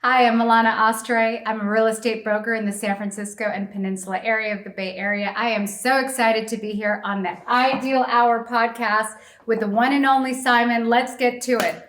I am Milana Ostroy. I'm a real estate broker in the San Francisco and Peninsula area of the Bay Area. I am so excited to be here on the Ideal Hour podcast with the one and only Simon. Let's get to it.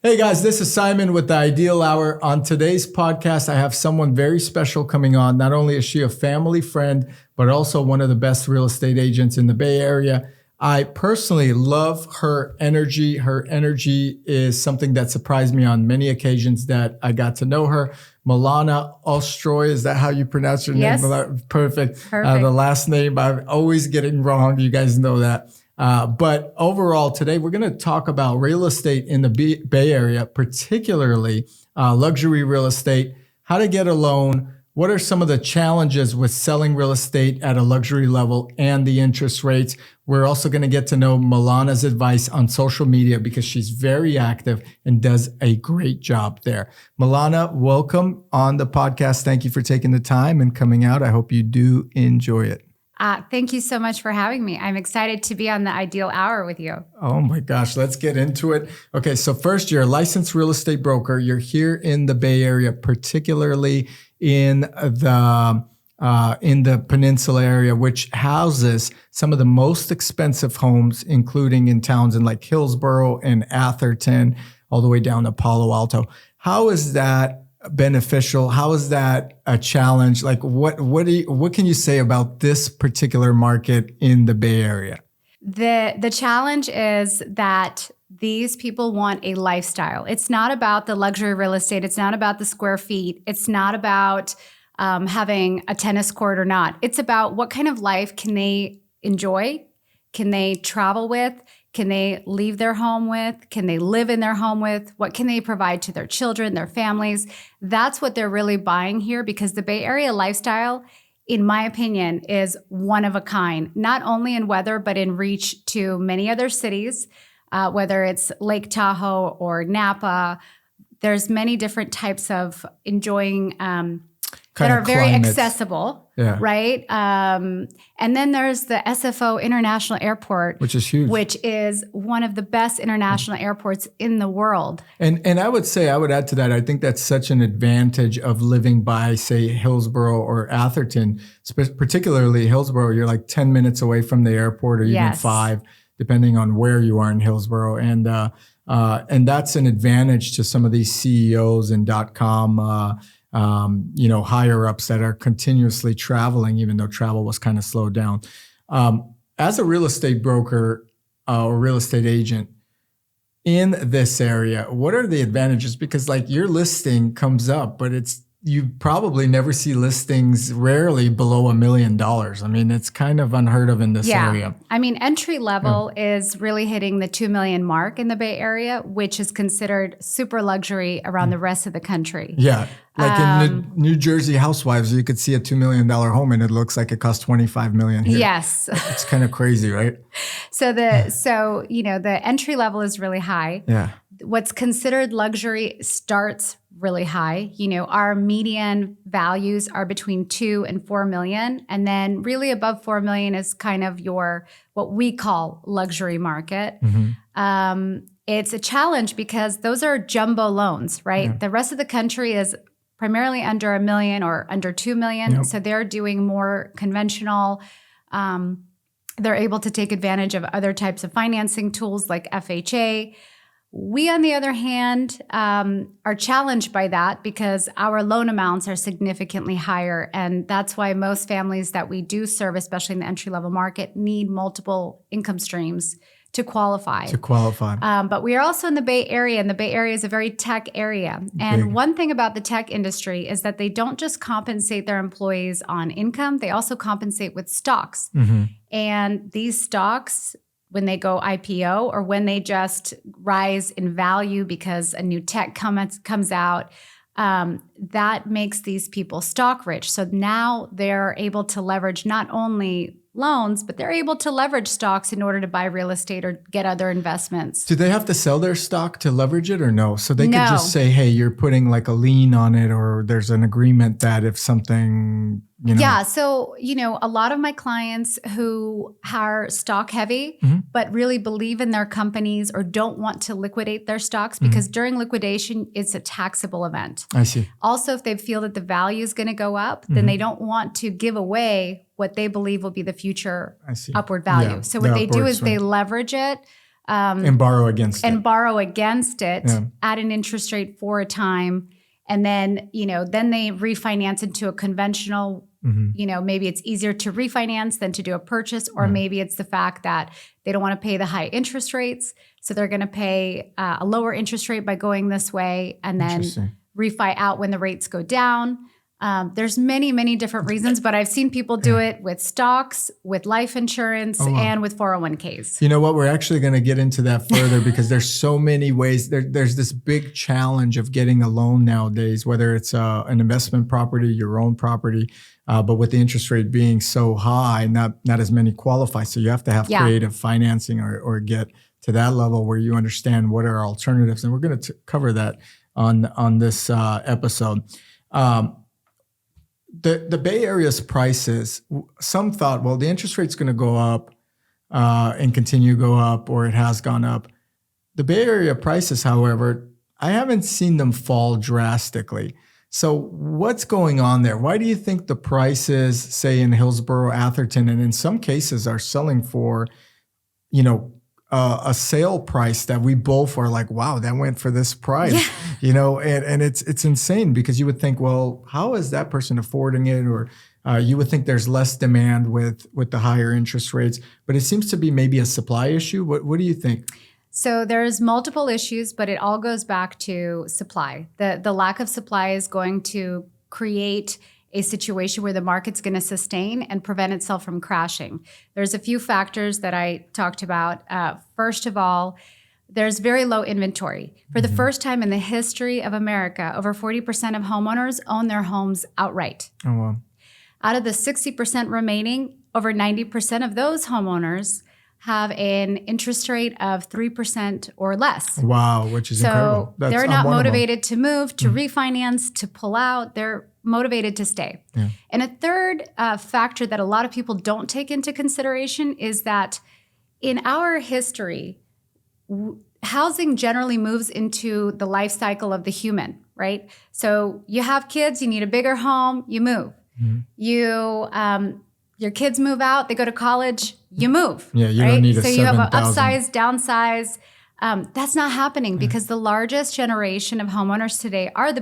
Hey guys, this is Simon with the Ideal Hour. On today's podcast, I have someone very special coming on. Not only is she a family friend, but also one of the best real estate agents in the Bay Area. I personally love her energy. Her energy is something that surprised me on many occasions that I got to know her. Milana Ostroy, is that how you pronounce your Yes. name? Perfect. The last name, I'm always getting wrong. You guys know that. But overall, today we're going to talk about real estate in the Bay Area, particularly luxury real estate, how to get a loan, what are some of the challenges with selling real estate at a luxury level, and the interest rates. We're also going to get to know Milana's advice on social media because she's very active and does a great job there. Milana, welcome on the podcast. Thank you for taking the time and coming out. I hope you do enjoy it. Thank you so much for having me. I'm excited to be on the Ideal Hour with you. Oh my gosh, let's get into it. Okay, so first, you're a licensed real estate broker. You're here in the Bay Area, particularly in the Peninsula area, which houses some of the most expensive homes, including in towns in like Hillsborough and Atherton, all the way down to Palo Alto. How is that beneficial? How is that a challenge? Like what can you say about this particular market in the Bay Area? The challenge is that these people want a lifestyle. It's not about the luxury real estate. It's not about the square feet. It's not about having a tennis court or not. It's about what kind of life can they enjoy? Can they travel with? Can they leave their home with? Can they live in their home with? What can they provide to their children, their families? That's what they're really buying here, because the Bay Area lifestyle, in my opinion, is one of a kind, not only in weather, but in reach to many other cities, whether it's Lake Tahoe or Napa. There's many different types of enjoying that are very accessible, right? And then there's the SFO International Airport, which is huge, which is one of the best international airports in the world. And I would add to that, I think that's such an advantage of living by, say, Hillsborough or Atherton, particularly Hillsborough. You're like 10 minutes away from the airport, or even 5, depending on where you are in Hillsborough. And that's an advantage to some of these CEOs and .com higher ups that are continuously traveling, even though travel was kind of slowed down. As a real estate broker or real estate agent in this area, what are the advantages? Because like your listing comes up, but you probably never see listings rarely below $1 million. I mean, it's kind of unheard of in this area. I mean, entry level is really hitting the 2 million mark in the Bay Area, which is considered super luxury around the rest of the country. Yeah. Like in New Jersey Housewives, you could see a $2 million home and it looks like it costs $25 million here. Yes. It's kind of crazy, right? So the entry level is really high. Yeah. What's considered luxury starts really high. Our median values are between 2 and 4 million. And then really above 4 million is kind of what we call luxury market. Mm-hmm. It's a challenge because those are jumbo loans, right? Yeah. The rest of the country is primarily under $1 million or under 2 million. Yep. So they're doing more conventional. They're able to take advantage of other types of financing tools like FHA. We, on the other hand, are challenged by that because our loan amounts are significantly higher. And that's why most families that we do serve, especially in the entry-level market, need multiple income streams to qualify. But we are also in the Bay Area, and the Bay Area is a very tech area. And one thing about the tech industry is that they don't just compensate their employees on income, they also compensate with stocks. Mm-hmm. And these stocks, when they go IPO or when they just rise in value because a new tech comes out, that makes these people stock rich. So now they're able to leverage not only loans, but they're able to leverage stocks in order to buy real estate or get other investments. Do they have to sell their stock to leverage it or no? So they could No. just say, hey, you're putting like a lien on it, or there's an agreement that if something, Yeah. So, a lot of my clients who are stock heavy, but really believe in their companies or don't want to liquidate their stocks because during liquidation, it's a taxable event. I see. Also, if they feel that the value is going to go up, then they don't want to give away what they believe will be the future upward value. Yeah, So what they do is they leverage it and borrow against it at an interest rate for a time. And then, then they refinance into a conventional, maybe it's easier to refinance than to do a purchase, or maybe it's the fact that they don't want to pay the high interest rates. So they're going to pay a lower interest rate by going this way and then refi out when the rates go down. There's many, many different reasons, but I've seen people do it with stocks, with life insurance, and with 401ks. You know what? We're actually going to get into that further because there's so many ways. There's this big challenge of getting a loan nowadays, whether it's an investment property, your own property, but with the interest rate being so high, not as many qualify. So you have to have creative financing or get to that level where you understand what are alternatives. And we're going to cover that on this episode. The Bay Area's prices, some thought, well, the interest rate's going to go up and continue to go up, or it has gone up. The Bay Area prices, however, I haven't seen them fall drastically. So what's going on there? Why do you think the prices, say in Hillsborough, Atherton, and in some cases are selling for, a sale price that we both are like, wow, that went for this price, and it's insane because you would think, well, how is that person affording it? Or you would think there's less demand with the higher interest rates, but it seems to be maybe a supply issue. What do you think? So there's multiple issues, but it all goes back to supply. The lack of supply is going to create a situation where the market's going to sustain and prevent itself from crashing. There's a few factors that I talked about. First of all, there's very low inventory. For the first time in the history of America, over 40% of homeowners own their homes outright. Oh, wow. Out of the 60% remaining, over 90% of those homeowners have an interest rate of 3% or less. Wow, which is incredible. So they're not motivated to move, to refinance, to pull out. They're motivated to stay. Yeah. And a third factor that a lot of people don't take into consideration is that in our history, housing generally moves into the life cycle of the human, right? So you have kids, you need a bigger home, you move. Your kids move out, they go to college, you move. Yeah, you don't need a 7,000. So you have an upsize, downsize. That's not happening because the largest generation of homeowners today are the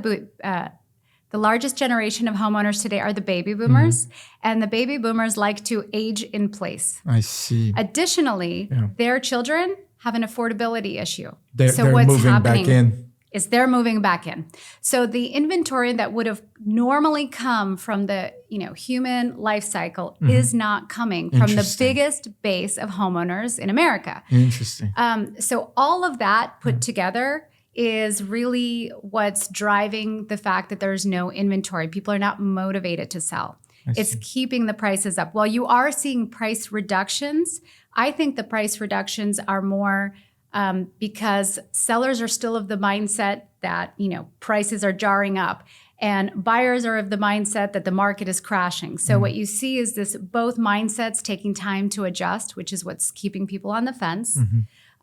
baby boomers, and the baby boomers like to age in place. I see. Additionally, their children have an affordability issue. They're moving back in. Is they're moving back in. So the inventory that would have normally come from the human life cycle is not coming from the biggest base of homeowners in America. Interesting. So all of that put together is really what's driving the fact that there's no inventory. People are not motivated to sell. It's keeping the prices up. While you are seeing price reductions, I think the price reductions are more because sellers are still of the mindset that, prices are jarring up, and buyers are of the mindset that the market is crashing. So what you see is this both mindsets taking time to adjust, which is what's keeping people on the fence.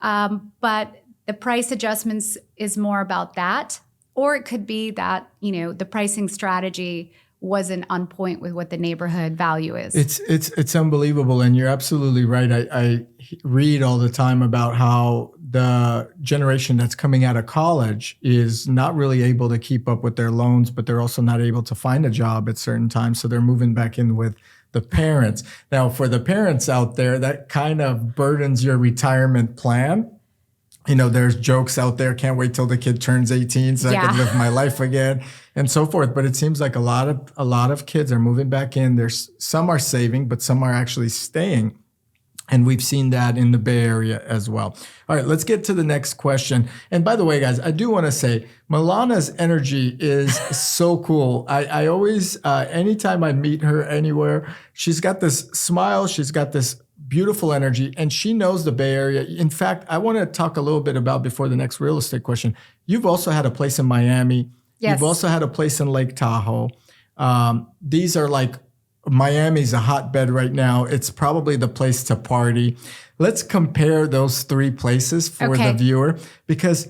But the price adjustments is more about that, or it could be that, the pricing strategy wasn't on point with what the neighborhood value is. It's unbelievable. And you're absolutely right. I read all the time about how the generation that's coming out of college is not really able to keep up with their loans, but they're also not able to find a job at certain times. So they're moving back in with the parents. Now, for the parents out there, that kind of burdens your retirement plan. There's jokes out there, can't wait till the kid turns 18 so I can live my life again and so forth. But it seems like a lot of kids are moving back in. Some are saving, but some are actually staying. And we've seen that in the Bay Area as well. All right, let's get to the next question. And by the way, guys, I do want to say Milana's energy is so cool. I always, anytime I meet her anywhere, she's got this smile, she's got this beautiful energy, and she knows the Bay Area. In fact, I want to talk a little bit about, before the next real estate question, you've also had a place in Miami. Yes. You've also had a place in Lake Tahoe. These are like, Miami's a hotbed right now. It's probably the place to party. Let's compare those three places for the viewer, because,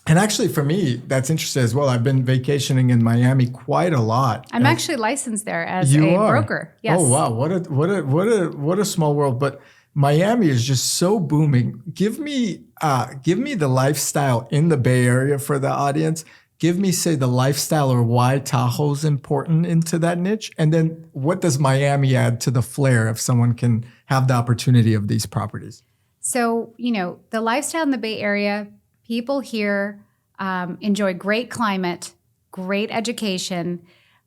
and actually for me, that's interesting as well. I've been vacationing in Miami quite a lot. I'm actually licensed there as a broker. Yes. Oh wow, what a small world. But Miami is just so booming. Give me the lifestyle in the Bay Area for the audience. Give me, say, the lifestyle or why Tahoe's important into that niche. And then what does Miami add to the flair if someone can have the opportunity of these properties? So, the lifestyle in the Bay Area, people here enjoy great climate, great education,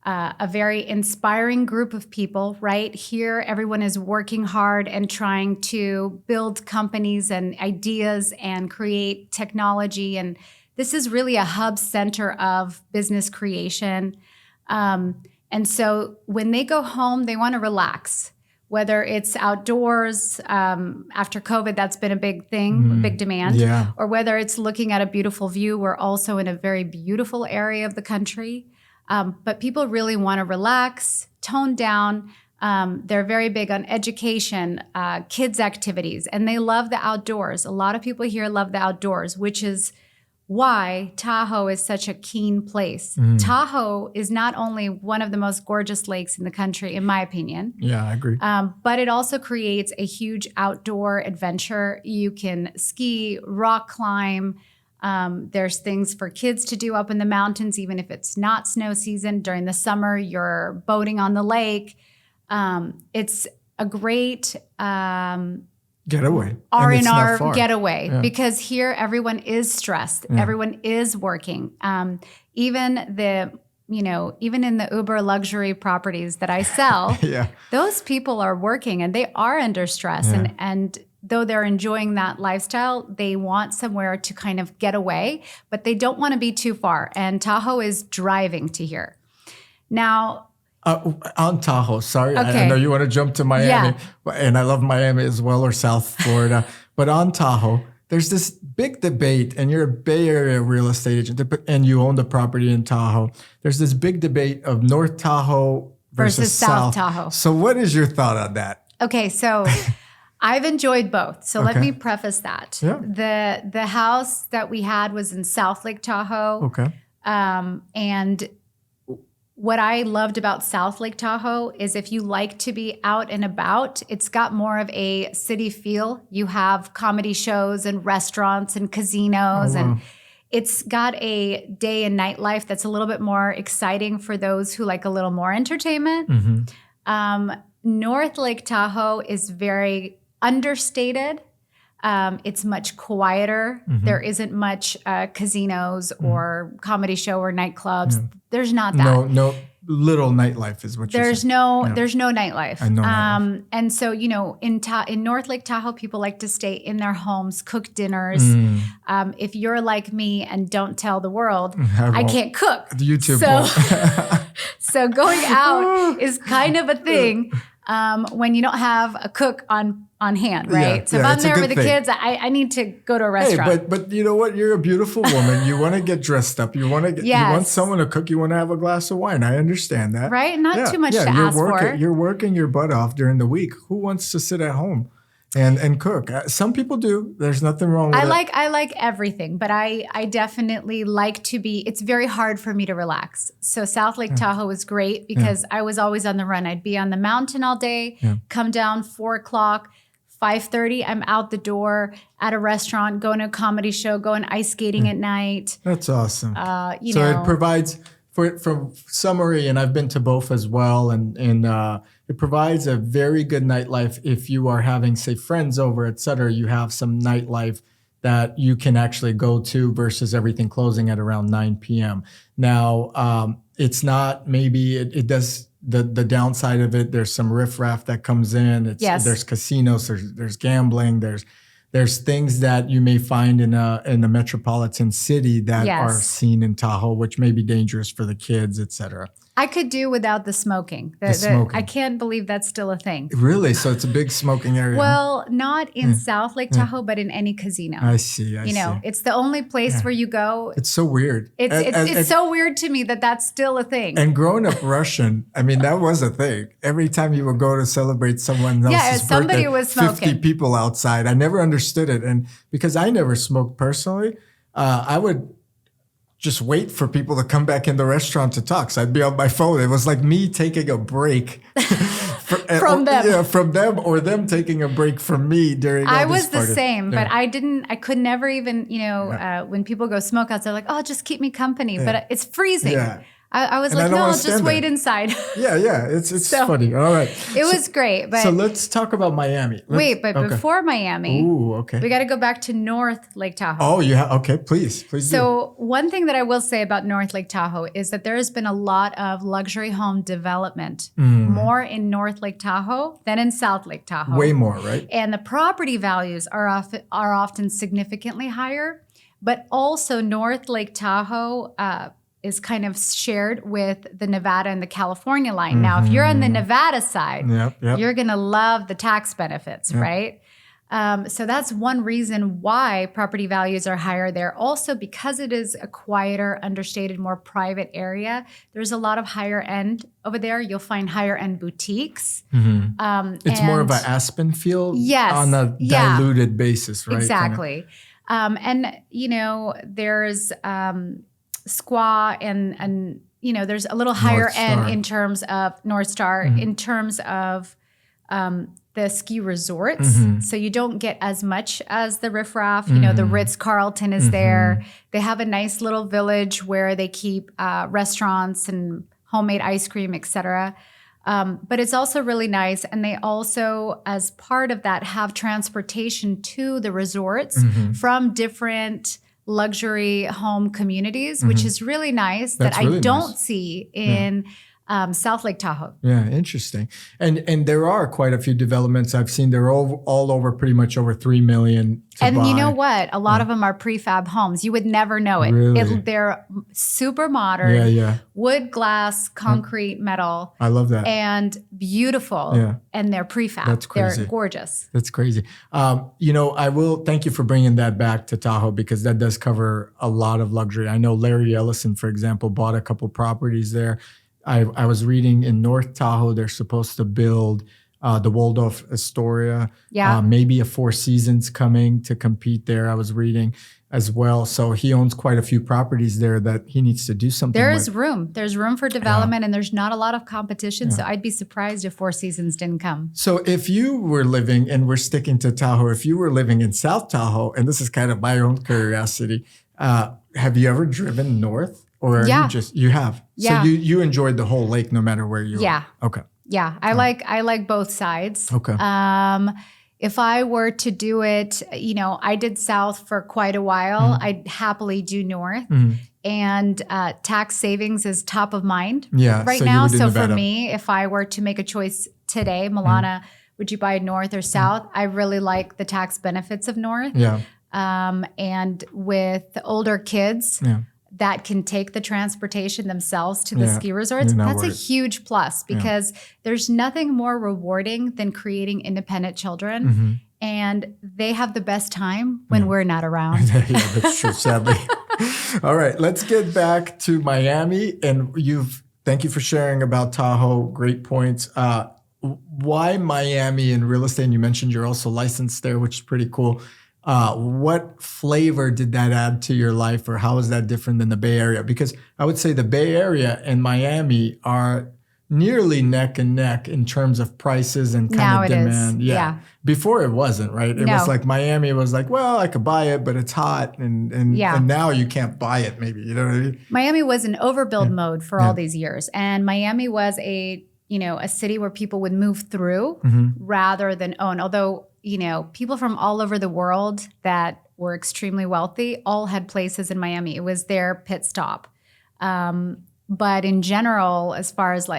a very inspiring group of people, right? Here, everyone is working hard and trying to build companies and ideas and create technology, and this is really a hub center of business creation. And so when they go home, they want to relax, whether it's outdoors. After COVID, that's been a big thing, a big demand. Or whether it's looking at a beautiful view. We're also in a very beautiful area of the country. But people really want to relax, tone down. They're very big on education, kids' activities, and they love the outdoors. A lot of people here love the outdoors, which is why Tahoe is such a keen place. Tahoe is not only one of the most gorgeous lakes in the country, in my opinion. Yeah, I agree. But it also creates a huge outdoor adventure. You can ski, rock climb. There's things for kids to do up in the mountains, even if it's not snow season. During the summer, you're boating on the lake. It's a great getaway. R&R getaway, because here everyone is stressed. Everyone is working. Even in the Uber luxury properties that I sell, those people are working and they are under stress. And though they're enjoying that lifestyle, they want somewhere to kind of get away, but they don't want to be too far. And Tahoe is driving to here. Now, on Tahoe, sorry, I know you want to jump to Miami, and I love Miami as well, or South Florida. But on Tahoe, there's this big debate, and you're a Bay Area real estate agent, and you own the property in Tahoe. There's this big debate of North Tahoe versus South Tahoe. So what is your thought on that? Okay, so I've enjoyed both. So let me preface that. The house that we had was in South Lake Tahoe. And what I loved about South Lake Tahoe is if you like to be out and about, it's got more of a city feel. You have comedy shows and restaurants and casinos, and it's got a day and night life that's a little bit more exciting for those who like a little more entertainment. North Lake Tahoe is very understated. It's much quieter. There isn't much casinos or comedy show or nightclubs. There's not that. No little nightlife is what you're saying. There's no nightlife. I know nightlife. And so, in North Lake Tahoe, people like to stay in their homes, cook dinners. If you're like me and don't tell the world, I can't cook. YouTube so going out is kind of a thing. When you don't have a cook on hand, right? So if I'm there with the kids, I need to go to a restaurant. Hey, but you know what? You're a beautiful woman. You want to get dressed up. You want to you want someone to cook. You want to have a glass of wine. I understand that. Right? Not too much to ask for. You're working your butt off during the week. Who wants to sit at home and cook? Some people do. There's nothing wrong with it. I like everything, but I definitely like to be, it's very hard for me to relax. So South Lake Tahoe was great because I was always on the run. I'd be on the mountain all day, come down 4:00, 5:30, I'm out the door at a restaurant, going to a comedy show, going ice skating at night. That's awesome. It provides, from summary, and I've been to both as well, and it provides a very good nightlife. If you are having, say, friends over, et cetera, you have some nightlife that you can actually go to versus everything closing at around 9 p.m. Now, it's not, maybe it does the downside of it. There's some riffraff that comes in. There's casinos. There's gambling. There's things that you may find in a metropolitan city that are seen in Tahoe, which may be dangerous for the kids, et cetera. I could do without the smoking. I can't believe that's still a thing. Really? So it's a big smoking area? Well, not in South Lake Tahoe, but in any casino. I see. It's the only place where you go. It's so weird. It's so weird to me that that's still a thing. And growing up Russian, I mean, that was a thing. Every time you would go to celebrate someone else's somebody birthday, was smoking. 50 people outside. I never understood it. And because I never smoked personally, I would just wait for people to come back in the restaurant to talk. So I'd be on my phone. It was like me taking a break from them. Yeah, from them, or them taking a break from me during. I was the same, but I could never even, when people go smoke outside, like, oh, just keep me company. But it's freezing. Yeah. I was like, no, I'll just wait inside. Yeah. It's funny. All right. It was great. But so let's talk about Miami. Before Miami, we got to go back to North Lake Tahoe. Oh, yeah. Okay, please do. So one thing that I will say about North Lake Tahoe is that there has been a lot of luxury home development, more in North Lake Tahoe than in South Lake Tahoe. Way more, right? And the property values are often significantly higher, but also North Lake Tahoe is kind of shared with the Nevada and the California line. Now, if you're on the Nevada side, you're going to love the tax benefits, right? So that's one reason why property values are higher there. Also, because it is a quieter, understated, more private area, there's a lot of higher end over there. You'll find higher end boutiques. It's more of an Aspen feel on a diluted basis, right? Exactly. There's Squaw and there's a little higher end in terms of North Star, in terms of the ski resorts. So you don't get as much as the riffraff. The Ritz-Carlton is there. They have a nice little village where they keep restaurants and homemade ice cream, etc. But it's also really nice. And they also, as part of that, have transportation to the resorts from different luxury home communities, which is really nice. That's I don't see in South Lake Tahoe. Yeah, interesting. And there are quite a few developments I've seen. They're all over, pretty much over $3 million to buy. You know what? A lot of them are prefab homes. You would never know it. Really? They're super modern, wood, glass, concrete, metal. I love that. And beautiful. And they're prefab. That's crazy. They're gorgeous. That's crazy. I will thank you for bringing that back to Tahoe, because that does cover a lot of luxury. I know Larry Ellison, for example, bought a couple properties there. I was reading in North Tahoe, they're supposed to build the Waldorf Astoria. Maybe a Four Seasons coming to compete there, I was reading as well. So he owns quite a few properties there that he needs to do something with. There's room. There's room for development, and there's not a lot of competition. So I'd be surprised if Four Seasons didn't come. So if you were living, and we're sticking to Tahoe, if you were living in South Tahoe, and this is kind of my own curiosity, have you ever driven north? Or you have? Yeah. So you enjoyed the whole lake no matter where you were? Okay. Yeah. I like both sides. Okay. If I were to do it, I did south for quite a while. I'd happily do north. And tax savings is top of mind right now. So for me, if I were to make a choice today, Milana, would you buy north or south? I really like the tax benefits of north. Yeah. And with older kids, that can take the transportation themselves to the ski resorts, that's a huge plus, because there's nothing more rewarding than creating independent children. And they have the best time when we're not around. That's true, sadly. All right, let's get back to Miami. And thank you for sharing about Tahoe. Great points. Why Miami in real estate? And you mentioned you're also licensed there, which is pretty cool. What flavor did that add to your life, or how is that different than the Bay Area? Because I would say the Bay Area and Miami are nearly neck and neck in terms of prices and kind of demand. Yeah. Before it wasn't, right? It was like Miami was like, well, I could buy it, but it's hot. And now you can't buy it, maybe. You know what I mean? Miami was in overbuild mode for all these years. And Miami was a city where people would move through rather than own. Although, people from all over the world that were extremely wealthy all had places in Miami. It was their pit stop. But in general, as far as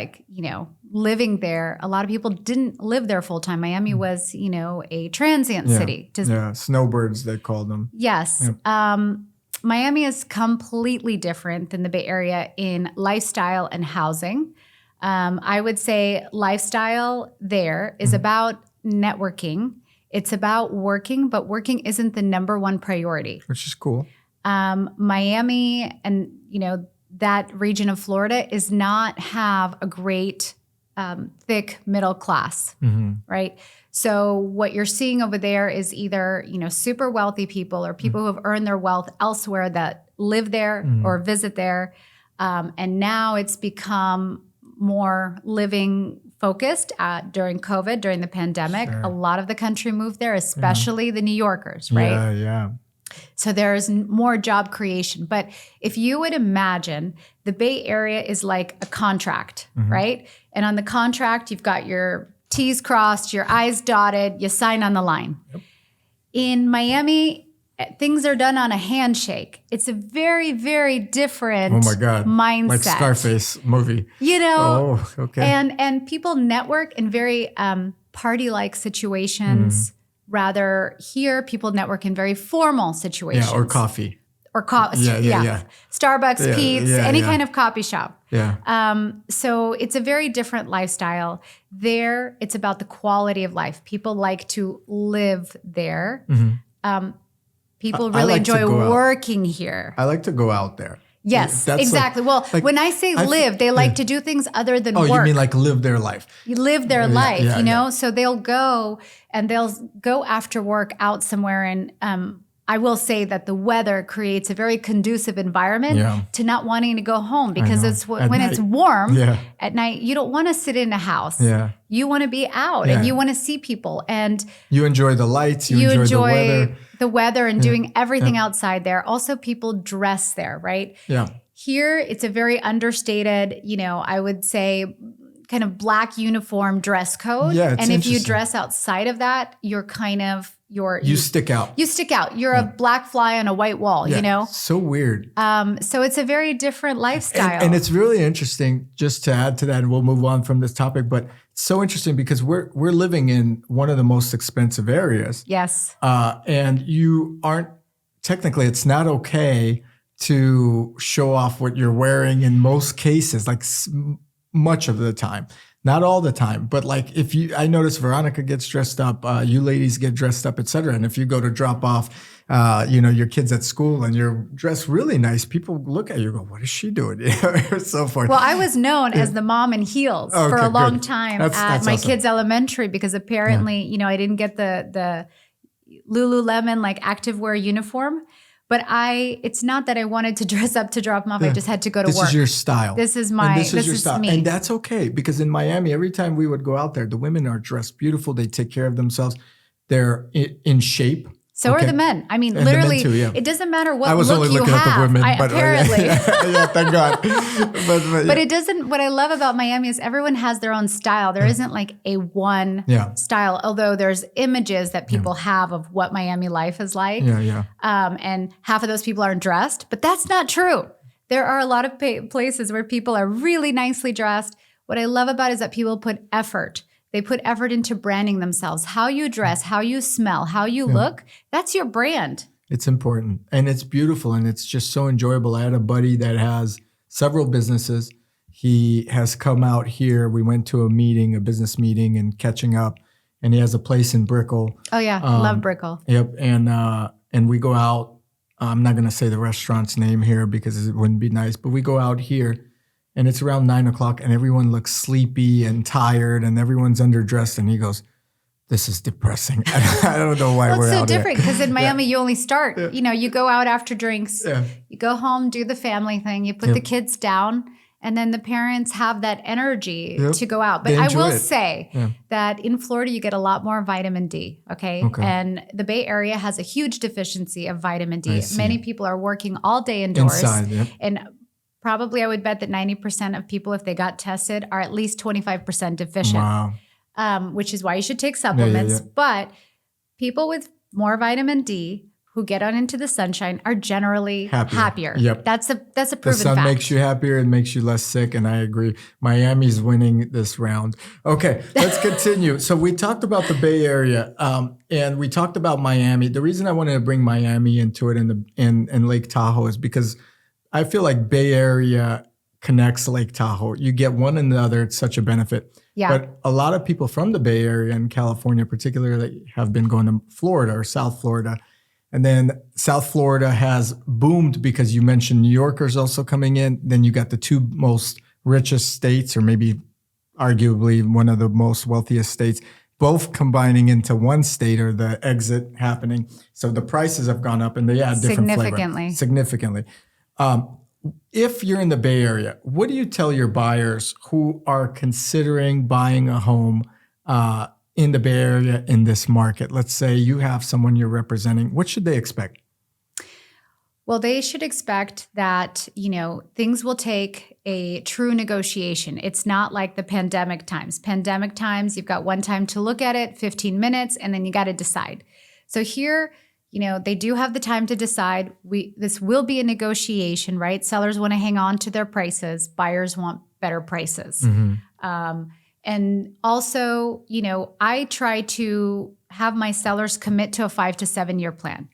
living there, a lot of people didn't live there full time. Miami was, a transient city. Snowbirds, they called them. Yes. Yeah. Miami is completely different than the Bay Area in lifestyle and housing. I would say lifestyle there is about networking. It's about working, but working isn't the number one priority. Which is cool. Miami and, that region of Florida is not have a great thick middle class, right? So what you're seeing over there is either, super wealthy people or people who have earned their wealth elsewhere that live there or visit there. And now it's become more living focused during COVID, during the pandemic. Sure. A lot of the country moved there, especially the New Yorkers, right? Yeah. So there's more job creation. But if you would imagine the Bay Area is like a contract, right? And on the contract, you've got your T's crossed, your I's dotted, you sign on the line. Yep. In Miami, things are done on a handshake. It's a very, very different mindset. Like Scarface movie. Oh, okay. And people network in very party-like situations. Rather here, people network in very formal situations. Yeah, or coffee. Or coffee. Yeah. Starbucks, Pete's, any kind of coffee shop. Yeah. So it's a very different lifestyle. There, it's about the quality of life. People like to live there. People really enjoy working here. I like to go out there. Yes, exactly. When I say live, they like to do things other than work. Oh, you mean like live their life? You live their life, So they'll go after work out somewhere. And I will say that the weather creates a very conducive environment to not wanting to go home because it's warm at night, you don't want to sit in a house. Yeah. You want to be out and you want to see people. And you enjoy the lights, you enjoy the weather and doing everything outside there. Also, people dress there, right? Yeah. Here, it's a very understated, I would say, kind of black uniform dress code. Yeah, and if you dress outside of that, you're kind of you stick out. You stick out. You're a black fly on a white wall. So weird. So it's a very different lifestyle. And it's really interesting. Just to add to that, and we'll move on from this topic, but it's so interesting because we're living in one of the most expensive areas. Yes. And you aren't technically. It's not okay to show off what you're wearing in most cases, like much of the time. Not all the time, but like I notice Veronica gets dressed up, you ladies get dressed up, et cetera. And if you go to drop off, your kids at school and you're dressed really nice, people look at you and go, what is she doing? Or so forth. Well, I was known as the mom in heels for a long time at my awesome. Kids' elementary because apparently, I didn't get the Lululemon like activewear uniform. But it's not that I wanted to dress up to drop them off. I just had to go to work. This is your style. This is your style. Me. And that's okay because in Miami, every time we would go out there, the women are dressed beautiful. They take care of themselves. They're in shape. So are the men. I mean, and literally, the men too, it doesn't matter what look you have. I was only looking at the women. Apparently. Yeah, thank God. But it doesn't, what I love about Miami is everyone has their own style. There isn't like a one style, although there's images that people have of what Miami life is like. And half of those people aren't dressed, but that's not true. There are a lot of places where people are really nicely dressed. What I love about it is that people put effort. They put effort into branding themselves. How you dress, how you smell, how you look, that's your brand. It's important and it's beautiful and it's just so enjoyable. I had a buddy that has several businesses. He has come out here. We went to a business meeting and catching up, and he has a place in Brickell. Oh yeah, love Brickell. Yep, and we go out. I'm not going to say the restaurant's name here because it wouldn't be nice, but we go out here. And it's around 9:00 and everyone looks sleepy and tired and everyone's underdressed. And he goes, this is depressing. I don't know why we're out here. It's so different because in Miami, you only start, you go out after drinks, you go home, do the family thing, you put the kids down, and then the parents have that energy to go out. But I will say that in Florida, you get a lot more vitamin D, okay? And the Bay Area has a huge deficiency of vitamin D. Many people are working all day indoors. Inside, and probably I would bet that 90% of people, if they got tested, are at least 25% deficient. Wow. Which is why you should take supplements. But people with more vitamin D who get out into the sunshine are generally happier. Yep. That's a proven The sun fact. makes you happier and makes you less sick. And I agree. Miami's winning this round. Okay, let's continue. So we talked about the Bay Area and we talked about Miami. The reason I wanted to bring Miami into it in Lake Tahoe is because I feel like Bay Area connects Lake Tahoe. You get one and the other. It's such a benefit. Yeah. But a lot of people from the Bay Area and California particularly have been going to Florida or South Florida. And then South Florida has boomed because you mentioned New Yorkers also coming in. Then you got the two most richest states, or maybe arguably one of the most wealthiest states, both combining into one state, or the exit happening. So the prices have gone up and they add different flavor. Significantly. If you're in the Bay Area, what do you tell your buyers who are considering buying a home in the Bay Area in this market? Let's say you have someone you're representing. What should they expect? Well, they should expect that, things will take a true negotiation. It's not like the pandemic times. Pandemic times, you've got one time to look at it, 15 minutes, and then you got to decide. So here, they do have the time to decide. This will be a negotiation, right? Sellers want to hang on to their prices. Buyers want better prices. Mm-hmm. And also, I try to have my sellers commit to a 5 to 7 year plan.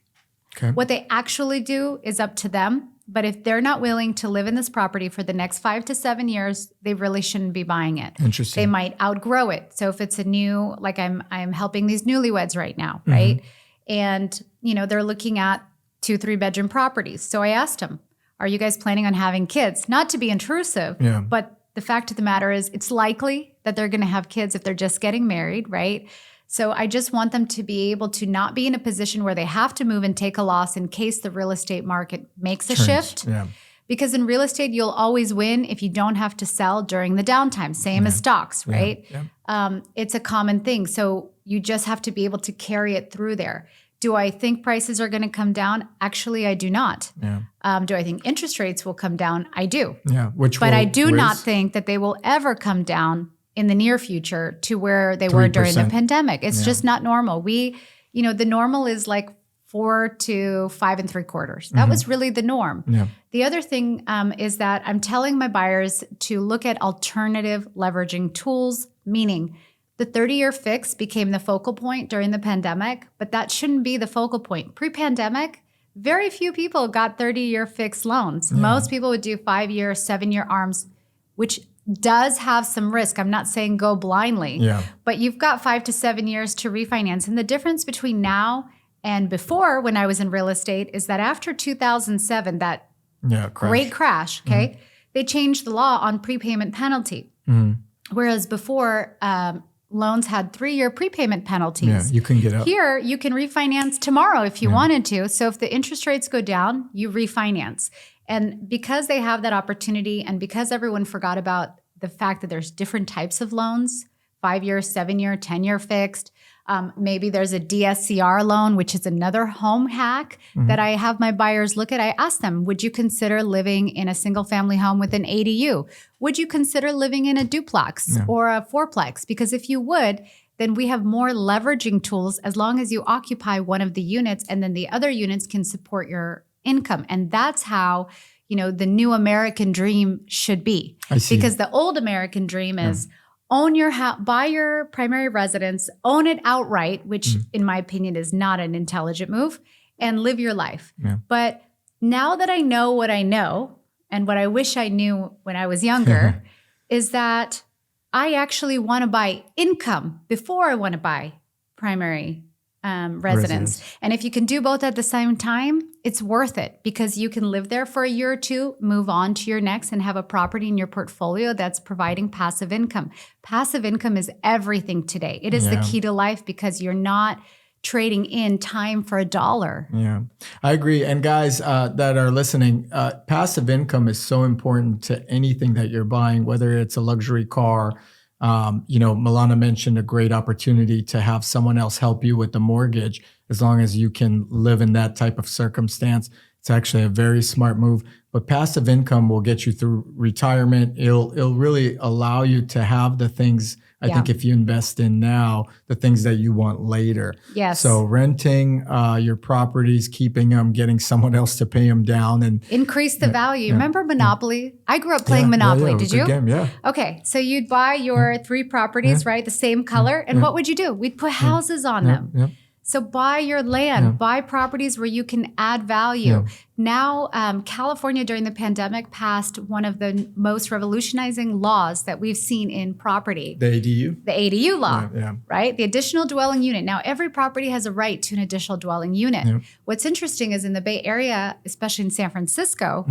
Okay. What they actually do is up to them. But if they're not willing to live in this property for the next 5 to 7 years, they really shouldn't be buying it. Interesting. They might outgrow it. So if it's a new, like I'm helping these newlyweds right now, right? Mm-hmm. And, they're looking at 2-3 bedroom properties. So I asked them, are you guys planning on having kids? Not to be intrusive, but the fact of the matter is it's likely that they're going to have kids if they're just getting married, right? So I just want them to be able to not be in a position where they have to move and take a loss in case the real estate market makes a shift. Yeah. Because in real estate, you'll always win if you don't have to sell during the downtime, same as stocks, right? Yeah. It's a common thing. So you just have to be able to carry it through there. Do I think prices are going to come down? Actually, I do not. Yeah. Do I think interest rates will come down? I do. Yeah. But I do not think that they will ever come down in the near future to where they 3%. Were during the pandemic. It's just not normal. The normal is like 4 to 5 3/4. That was really the norm. Yeah. The other thing is that I'm telling my buyers to look at alternative leveraging tools, meaning the 30-year fix became the focal point during the pandemic, but that shouldn't be the focal point. Pre-pandemic, very few people got 30-year fixed loans. Yeah. Most people would do 5-year, 7-year ARMs, which does have some risk. I'm not saying go blindly, but you've got 5 to 7 years to refinance. And the difference between now and before, when I was in real estate, is that after 2007, that great crash, they changed the law on prepayment penalty. Whereas before, loans had 3-year prepayment penalties. Yeah, you can get out. Here, you can refinance tomorrow if you wanted to. So if the interest rates go down, you refinance. And because they have that opportunity, and because everyone forgot about the fact that there's different types of loans, 5-year, 7-year, 10-year fixed, maybe there's a DSCR loan, which is another home hack that I have my buyers look at. I ask them, would you consider living in a single family home with an ADU? Would you consider living in a duplex or a fourplex? Because if you would, then we have more leveraging tools as long as you occupy one of the units, and then the other units can support your income. And that's how, the new American dream should be. I see. Because the old American dream is own your house, buy your primary residence, own it outright, which in my opinion is not an intelligent move, and live your life. Yeah. But now that I know what I know, and what I wish I knew when I was younger, is that I actually want to buy income before I want to buy primary residence. And if you can do both at the same time, it's worth it, because you can live there for a year or two, move on to your next, and have a property in your portfolio that's providing passive income. Passive income is everything today. It is the key to life, because you're not trading in time for a dollar. Yeah, I agree. And guys that are listening, passive income is so important to anything that you're buying, whether it's a luxury car. Milana mentioned a great opportunity to have someone else help you with the mortgage, as long as you can live in that type of circumstance. It's actually a very smart move. But passive income will get you through retirement. It'll really allow you to have the things, I think, if you invest in now, the things that you want later. Yes. So renting your properties, keeping them, getting someone else to pay them down, and increase the value. Remember Monopoly? I grew up playing Monopoly. Did you? Game, yeah. Okay, so you'd buy your 3 properties, right? The same color. And what would you do? We'd put houses on them. Yeah. So buy your land, buy properties where you can add value. Now, California during the pandemic passed one of the most revolutionizing laws that we've seen in property. The ADU? The ADU law, right? The additional dwelling unit. Now, every property has a right to an additional dwelling unit. What's interesting is in the Bay Area, especially in San Francisco,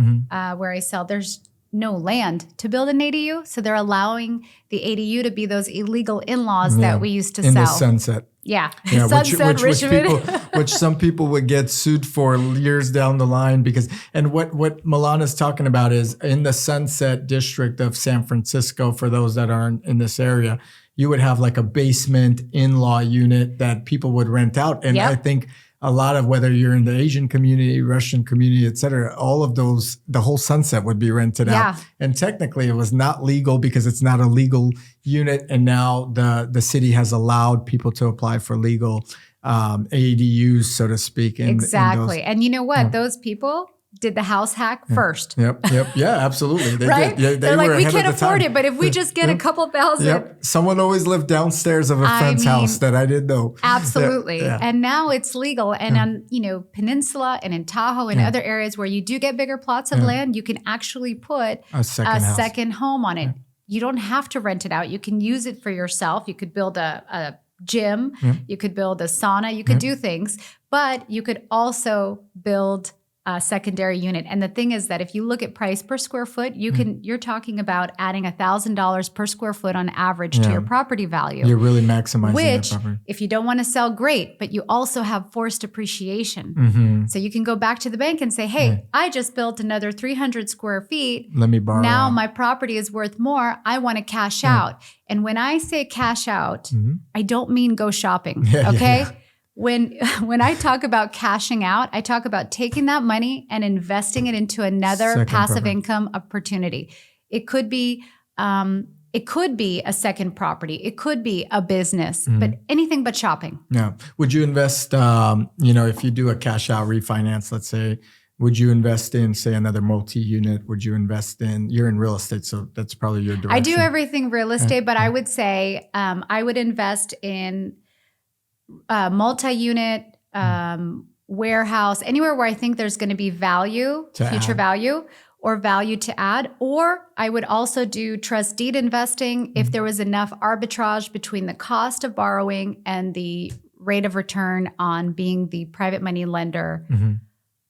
where I sell, there's no land to build an ADU. So they're allowing the ADU to be those illegal in-laws that we used to sell. In the Sunset. Yeah. Sunset, Richmond. Which some people would get sued for years down the line because, and what Milana's talking about is in the Sunset District of San Francisco, for those that aren't in this area, you would have like a basement in-law unit that people would rent out. And I think a lot of, whether you're in the Asian community, Russian community, et cetera, all of those, the whole Sunset would be rented out. And technically it was not legal because it's not a legal unit. And now the city has allowed people to apply for legal ADUs, so to speak. Exactly. And you know what? Those people did the house hack first. Yeah, absolutely. They right? did. They're like, we can't afford it, but if we just get a couple thousand. Someone always lived downstairs of a friend's house that I didn't know. Absolutely. And now it's legal. And on, Peninsula and in Tahoe and other areas where you do get bigger plots of land, you can actually put a second home on it. You don't have to rent it out. You can use it for yourself. You could build a gym. You could build a sauna. You could do things, but you could also build a secondary unit. And the thing is that if you look at price per square foot, you're talking about adding $1,000 per square foot on average to your property value. You're really maximizing which, that property. If you don't want to sell, great, but you also have forced appreciation. So you can go back to the bank and say, hey, I just built another 300 square feet. Let me borrow. Now my property is worth more. I want to cash out. And when I say cash out, I don't mean go shopping. Okay. When I talk about cashing out, I talk about taking that money and investing it into another passive income opportunity. It could be a second property. It could be a business, but anything but shopping. Yeah. Would you invest, if you do a cash out refinance, let's say, would you invest in, say, another multi-unit? Would you invest in, you're in real estate, so that's probably your direction. I do everything real estate, but I would say I would invest in multi-unit, warehouse, anywhere where I think there's going to be value, future value, or value to add. Or I would also do trust deed investing if there was enough arbitrage between the cost of borrowing and the rate of return on being the private money lender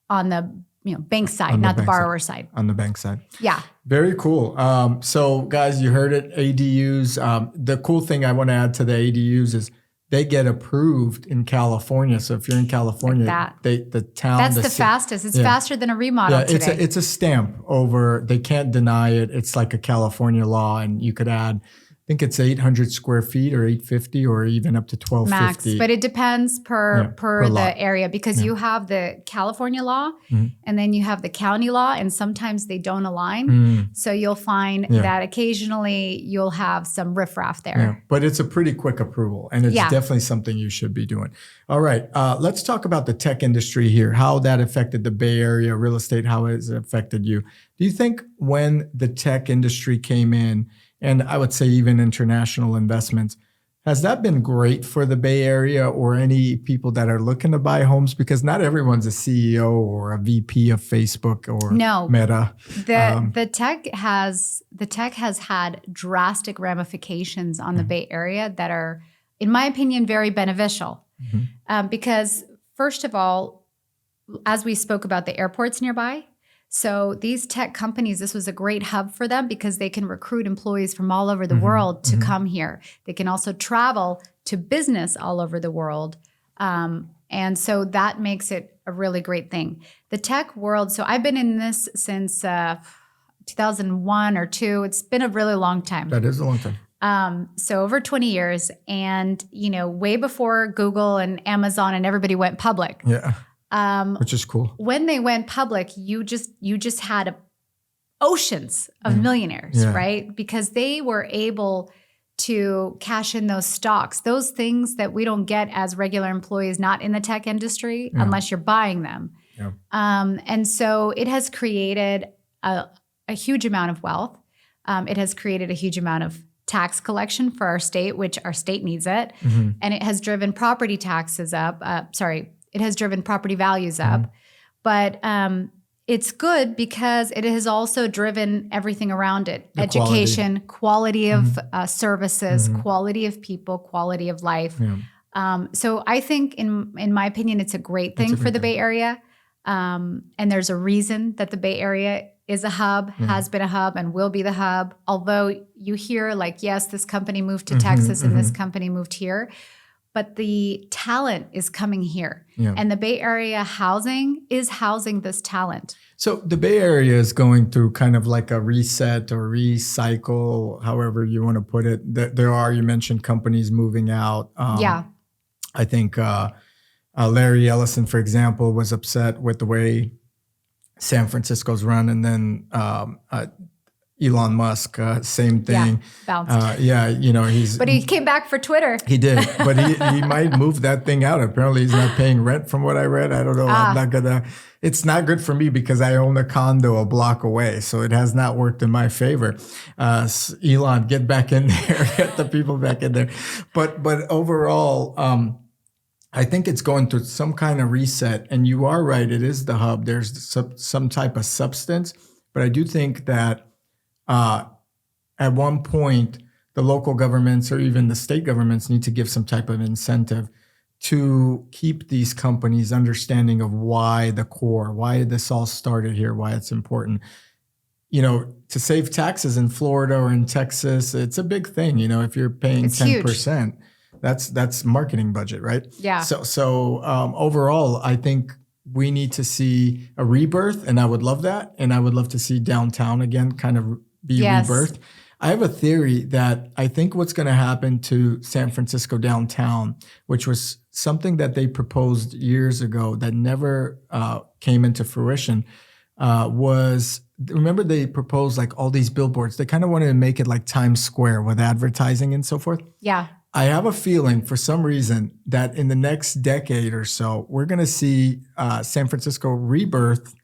on the bank side, not the borrower side. On the bank side. Yeah. Very cool. So guys, you heard it, ADUs. The cool thing I want to add to the ADUs is they get approved in California. So if you're in California, the town... That's the fastest. It's faster than a remodel today. It's a stamp over. They can't deny it. It's like a California law. And you could add, I think it's 800 square feet or 850 or even up to 1250. Max, but it depends per the area because you have the California law and then you have the county law and sometimes they don't align. So you'll find that occasionally you'll have some riffraff there. Yeah. But it's a pretty quick approval and it's definitely something you should be doing. All right, let's talk about the tech industry here, how that affected the Bay Area real estate, how it has affected you. Do you think when the tech industry came in, and I would say even international investments, has that been great for the Bay Area or any people that are looking to buy homes? Because not everyone's a CEO or a VP of Facebook or Meta. The tech has had drastic ramifications on the Bay Area that are, in my opinion, very beneficial. Because first of all, as we spoke about the airports nearby, so these tech companies, this was a great hub for them because they can recruit employees from all over the world to come here. They can also travel to business all over the world. And so that makes it a really great thing. The tech world, so I've been in this since 2001 or 2. It's been a really long time. That is a long time. So over 20 years and, way before Google and Amazon and everybody went public. Yeah. Which is cool. When they went public, you just had oceans of millionaires, right? Because they were able to cash in those stocks, those things that we don't get as regular employees, not in the tech industry, unless you're buying them. Yeah. And so it has created a huge amount of wealth. It has created a huge amount of tax collection for our state, which our state needs it. And it has driven property taxes up. It has driven property values up. But it's good because it has also driven everything around it. The education, quality of services, quality of people, quality of life. So I think, in my opinion, it's a great thing for the Bay Area. And there's a reason that the Bay Area is a hub, has been a hub, and will be the hub. Although you hear like, yes, this company moved to Texas and this company moved here, but the talent is coming here. And the Bay Area housing is housing this talent. So the Bay Area is going through kind of like a reset or recycle, however you want to put it. There are, you mentioned companies moving out. I think Larry Ellison, for example, was upset with the way San Francisco's run, and then Elon Musk, same thing. Bounced. But he came back for Twitter. He did, but he might move that thing out. Apparently, he's not paying rent, from what I read. I don't know. It's not good for me because I own a condo a block away, so it has not worked in my favor. Elon, get back in there, get the people back in there. But overall, I think it's going through some kind of reset. And you are right; it is the hub. There's some type of substance, but I do think that at one point, the local governments or even the state governments need to give some type of incentive to keep these companies understanding of why the core, why this all started here, why it's important. To save taxes in Florida or in Texas, it's a big thing. If you're paying 10%, that's marketing budget, right? Yeah. So overall, I think we need to see a rebirth, and I would love that. And I would love to see downtown again kind of be rebirthed. I have a theory that I think what's going to happen to San Francisco downtown, which was something that they proposed years ago that never came into fruition, was, remember they proposed like all these billboards. They kind of wanted to make it like Times Square with advertising and so forth. Yeah. I have a feeling for some reason that in the next decade or so, we're going to see San Francisco rebirth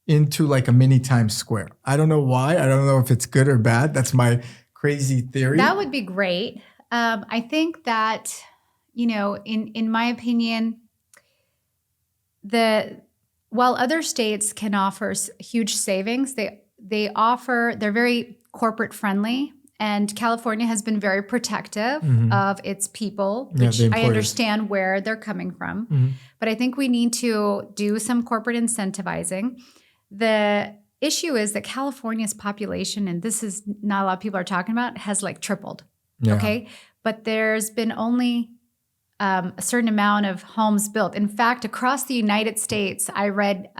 into like a mini Times Square. I don't know why. I don't know if it's good or bad. That's my crazy theory. That would be great. I think that, in my opinion, while other states can offer huge savings, they're very corporate friendly. And California has been very protective of its people, which I understand where they're coming from. But I think we need to do some corporate incentivizing. The issue is that California's population, and this is not a lot of people are talking about, has like tripled. Yeah. Okay. But there's been only a certain amount of homes built. In fact, across the United States, I read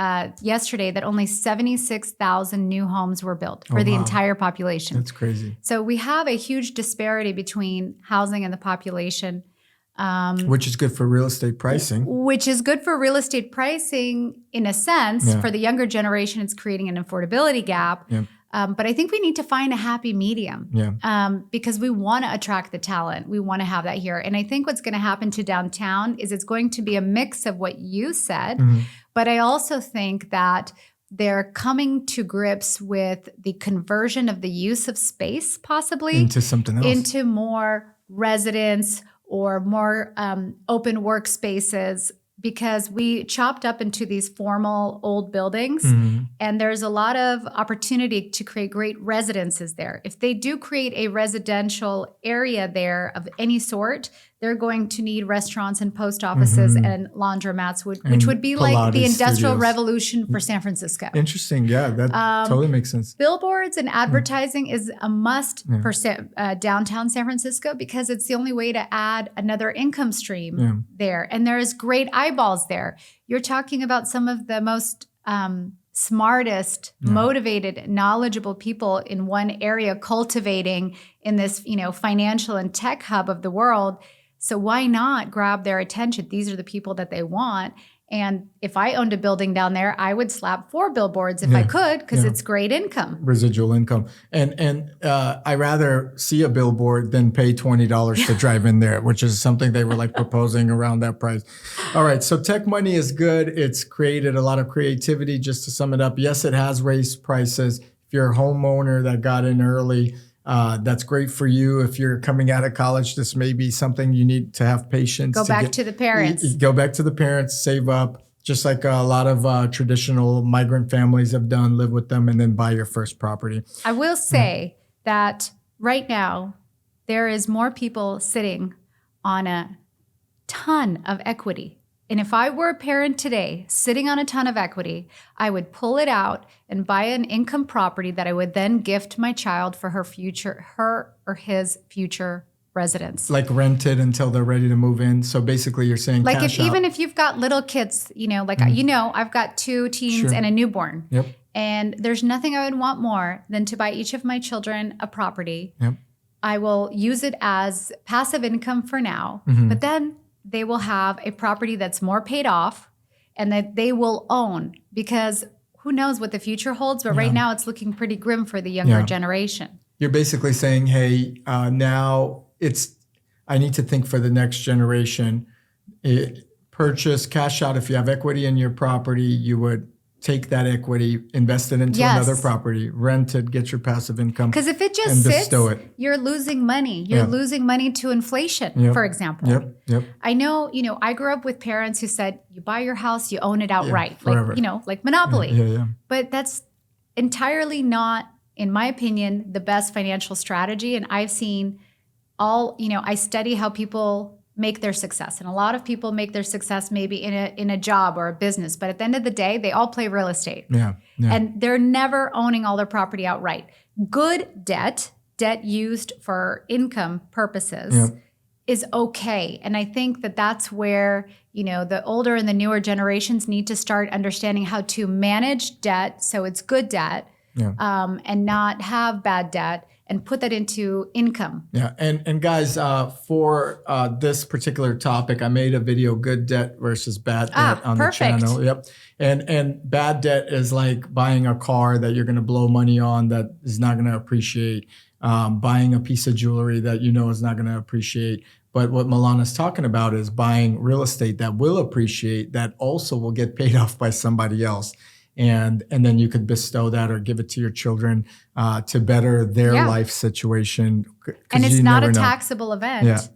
yesterday that only 76,000 new homes were built for the entire population. That's crazy. So we have a huge disparity between housing and the population. Which is good for real estate pricing. Which is good for real estate pricing in a sense. Yeah. For the younger generation, it's creating an affordability gap. Yeah. But I think we need to find a happy medium because we want to attract the talent. We want to have that here. And I think what's going to happen to downtown is it's going to be a mix of what you said. But I also think that they're coming to grips with the conversion of the use of space possibly into something else, into more residence or more open workspaces, because we chopped up into these formal old buildings and there's a lot of opportunity to create great residences there. If they do create a residential area there of any sort, they're going to need restaurants and post offices and laundromats, which would be Pilates like the industrial revolution for San Francisco. Interesting. Yeah, that totally makes sense. Billboards and advertising is a must for downtown San Francisco because it's the only way to add another income stream there. And there's great eyeballs there. You're talking about some of the most smartest, motivated, knowledgeable people in one area cultivating in this, financial and tech hub of the world. So why not grab their attention? These are the people that they want. And if I owned a building down there, I would slap 4 billboards if I could, because it's great income. Residual income. And I rather see a billboard than pay $20 to drive in there, which is something they were like proposing around that price. All right. So tech money is good. It's created a lot of creativity. Just to sum it up, yes, it has raised prices. If you're a homeowner that got in early, that's great for you. If you're coming out of college, this may be something you need to have patience. Go back to the parents. Go back to the parents, save up, just like a lot of traditional migrant families have done, live with them, and then buy your first property. I will say that right now, there is more people sitting on a ton of equity. And if I were a parent today sitting on a ton of equity, I would pull it out and buy an income property that I would then gift my child for her or his future residence. Like rented until they're ready to move in. So basically you're saying like cash even out. if you've got little kids, I've got 2 teens and a newborn. Yep. And there's nothing I would want more than to buy each of my children a property. Yep. I will use it as passive income for now, but then they will have a property that's more paid off and that they will own, because who knows what the future holds. But right now it's looking pretty grim for the younger generation. You're basically saying, hey, now I need to think for the next generation. Purchase, cash out. If you have equity in your property, you would take that equity, invest it into another property, rent it, get your passive income. Because if it just sits, it. you're losing money. You're losing money to inflation, for example. Yep. I know, I grew up with parents who said, you buy your house, you own it outright. Forever. Like Monopoly. Yeah. But that's entirely not, in my opinion, the best financial strategy. And I've seen I study how people make their success. And a lot of people make their success maybe in a job or a business. But at the end of the day, they all play real estate. Yeah. And they're never owning all their property outright. Good debt used for income purposes is okay. And I think that that's where, the older and the newer generations need to start understanding how to manage debt so it's good debt and not have bad debt, and put that into income. Yeah. And guys, for this particular topic, I made a video, good debt versus bad debt on the channel. Yep. And bad debt is like buying a car that you're going to blow money on that is not going to appreciate, buying a piece of jewelry that is not going to appreciate. But what Milana's talking about is buying real estate that will appreciate, that also will get paid off by somebody else. And then you could bestow that or give it to your children to better their life situation. And it's not a taxable event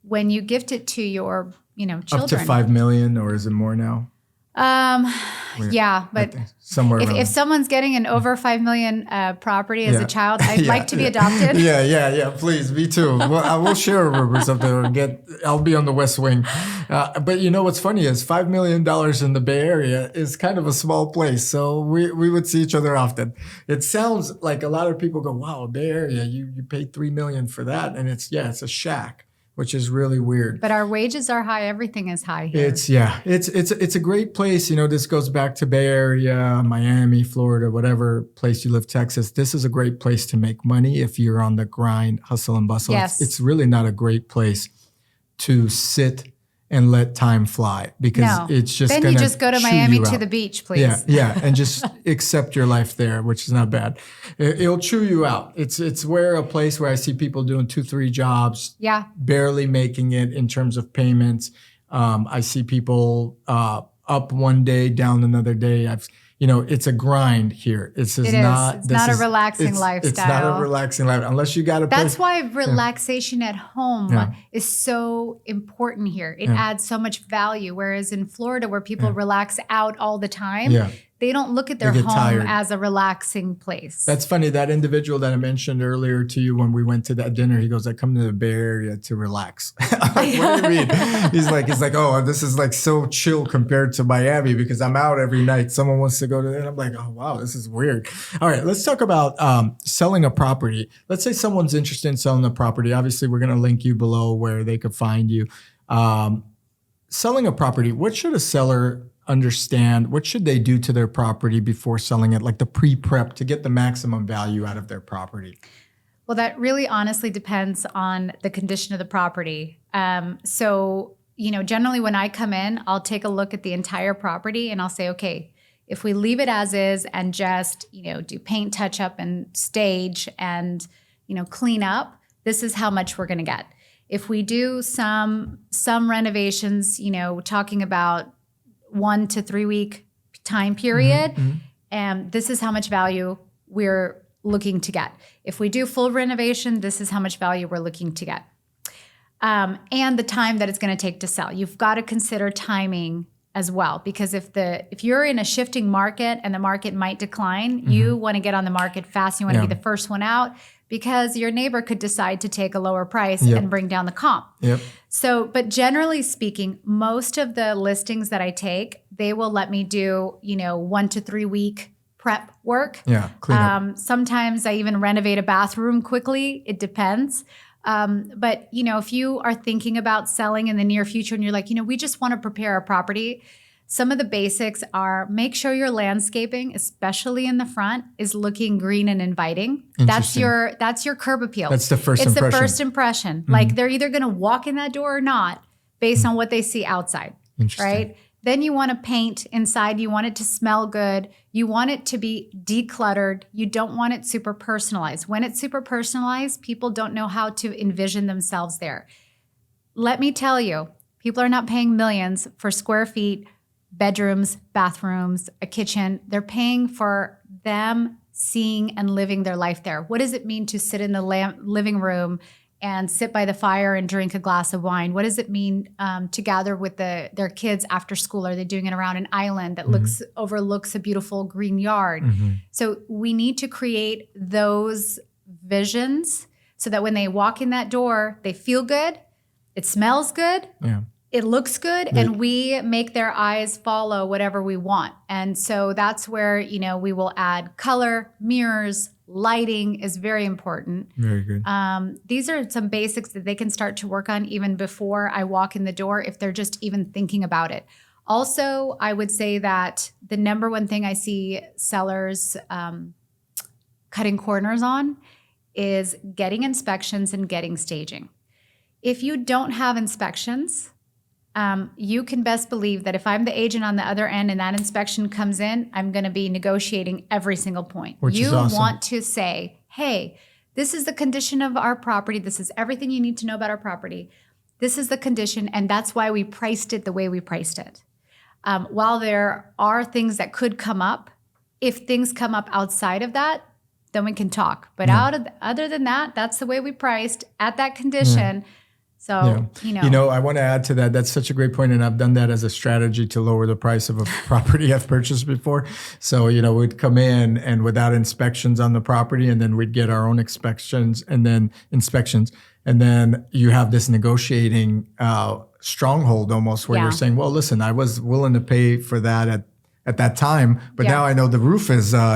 when you gift it to your, children. Up to $5 million, or is it more now? But somewhere if someone's getting an over $5 million property as a child, I'd like to be adopted. Yeah. Please, me too. Well, I will share rumors up there and I'll be on the West Wing. But what's funny is $5 million in the Bay Area is kind of a small place. So we would see each other often. It sounds like a lot of people go, wow, Bay Area, you paid $3 million for that. And it's a shack, which is really weird. But our wages are high. Everything is high here. It's a great place. This goes back to Bay Area, Miami, Florida, whatever place you live, Texas. This is a great place to make money if you're on the grind, hustle and bustle. Yes. It's really not a great place to sit and let time fly, because it's just then you just go to Miami to the beach, please. Yeah, and just accept your life there, which is not bad. It'll chew you out. It's a place where I see people doing 2-3 jobs, barely making it in terms of payments. I see people up one day, down another day. It's a grind here. It's not a relaxing lifestyle. It's not a relaxing life unless you got to. That's why relaxation at home is so important here. It adds so much value. Whereas in Florida, where people relax out all the time, they don't look at their home tired. As a relaxing place. That's funny. That individual that I mentioned earlier to you when we went to that dinner, he goes, I come to the Bay Area to relax. What do you mean? He's like, oh, this is like so chill compared to Miami because I'm out every night. Someone wants to go to there. And I'm like, oh, wow, this is weird. All right, let's talk about selling a property. Let's say someone's interested in selling a property. Obviously, we're going to link you below where they could find you. Selling a property, what should a seller understand? What should they do to their property before selling it, like the pre-prep to get the maximum value out of their property? Well, that really honestly depends on the condition of the property. So, generally when I come in, I'll take a look at the entire property and I'll say, okay, if we leave it as is and just, do paint touch up and stage and, clean up, this is how much we're going to get. If we do some renovations, talking about 1 to 3 week time period, and this is how much value we're looking to get. If we do full renovation, this is how much value we're looking to get. And the time that it's going to take to sell. You've got to consider timing as well, because if you're in a shifting market and the market might decline, you want to get on the market fast. You want to be the first one out, because your neighbor could decide to take a lower price and bring down the comp. So, but generally speaking, most of the listings that I take, they will let me do, 1 to 3 week prep work. Clean up. Sometimes I even renovate a bathroom quickly. It depends. But, if you are thinking about selling in the near future and you're like, we just want to prepare our property, some of the basics are make sure your landscaping, especially in the front, is looking green and inviting. That's your curb appeal. That's the first impression. It's the first impression. Like they're either going to walk in that door or not based on what they see outside, right? Then you want to paint inside. You want it to smell good. You want it to be decluttered. You don't want it super personalized. When it's super personalized, people don't know how to envision themselves there. Let me tell you, people are not paying millions for square feet, bedrooms, bathrooms, a kitchen. They're paying for them seeing and living their life there. What does it mean to sit in the living room and sit by the fire and drink a glass of wine? What does it mean to gather with their kids after school? Are they doing it around an island that overlooks a beautiful green yard? So we need to create those visions so that when they walk in that door, they feel good, it smells good, it looks good, and we make their eyes follow whatever we want. And so that's where, we will add color, mirrors, lighting is very important. Very good. These are some basics that they can start to work on even before I walk in the door, if they're just even thinking about it. Also, I would say that the number one thing I see sellers cutting corners on is getting inspections and getting staging. If you don't have inspections, you can best believe that if I'm the agent on the other end and that inspection comes in, I'm going to be negotiating every single point. Which is awesome. Want to say, hey, this is the condition of our property. This is everything you need to know about our property. This is the condition, and that's why we priced it the way we priced it. While there are things that could come up, if things come up outside of that, then we can talk. But other than that, that's the way we priced at that condition. So, I want to add to that. That's such a great point. And I've done that as a strategy to lower the price of a property I've purchased before. So, we'd come in and without inspections on the property, and then we'd get our own inspections. And then you have this negotiating stronghold almost where you're saying, well, listen, I was willing to pay for that at that time, but now I know the roof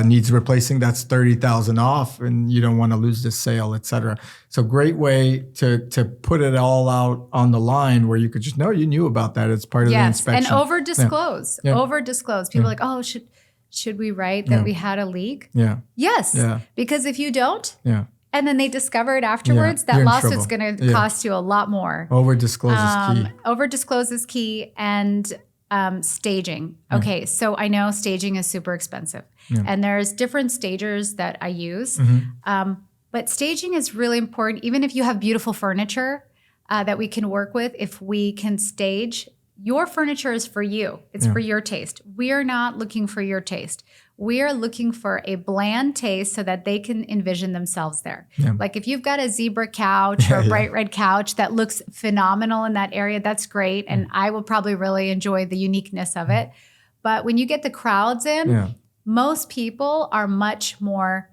needs replacing. That's $30,000 off, and you don't want to lose this sale, et cetera. So great way to put it all out on the line where you could just know you knew about that. It's part of the inspection. And over disclose. Over disclose. People are like, oh, should we write that we had a leak? Yes. Because if you don't, and then they discover it afterwards, that lawsuit's going to cost you a lot more. Over disclose is key. Over disclose is key. And staging. Okay, so I know staging is super expensive. And there's different stagers that I use. But staging is really important. Even if you have beautiful furniture that we can work with, if we can stage, your furniture is for you. It's for your taste. We are not looking for your taste. We are looking for a bland taste so that they can envision themselves there. Like if you've got a zebra couch or a bright red couch that looks phenomenal in that area, that's great. And I will probably really enjoy the uniqueness of it. But when you get the crowds in, most people are much more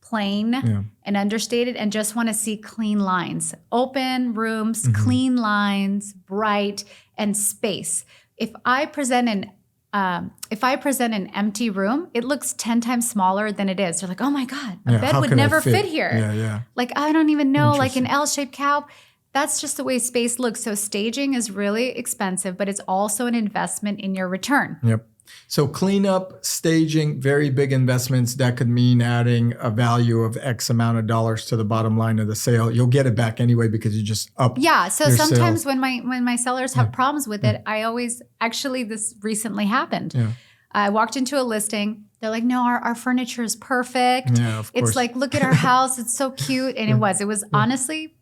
plain and understated and just want to see clean lines, open rooms, clean lines, bright, and space. If I present an empty room, it looks 10 times smaller than it is. They're like, oh my God, a bed would never fit here. Like, I don't even know, like an L-shaped couch. That's just the way space looks. So staging is really expensive, but it's also an investment in your return. So cleanup, staging, very big investments. That could mean adding a value of X amount of dollars to the bottom line of the sale. You'll get it back anyway because you just up. Yeah. So sometimes sales. when my sellers have problems with it, I always this recently happened. Yeah. I walked into a listing. They're like, no, our furniture is perfect. Yeah, of course. It's like, look at our house. It's so cute. And it was honestly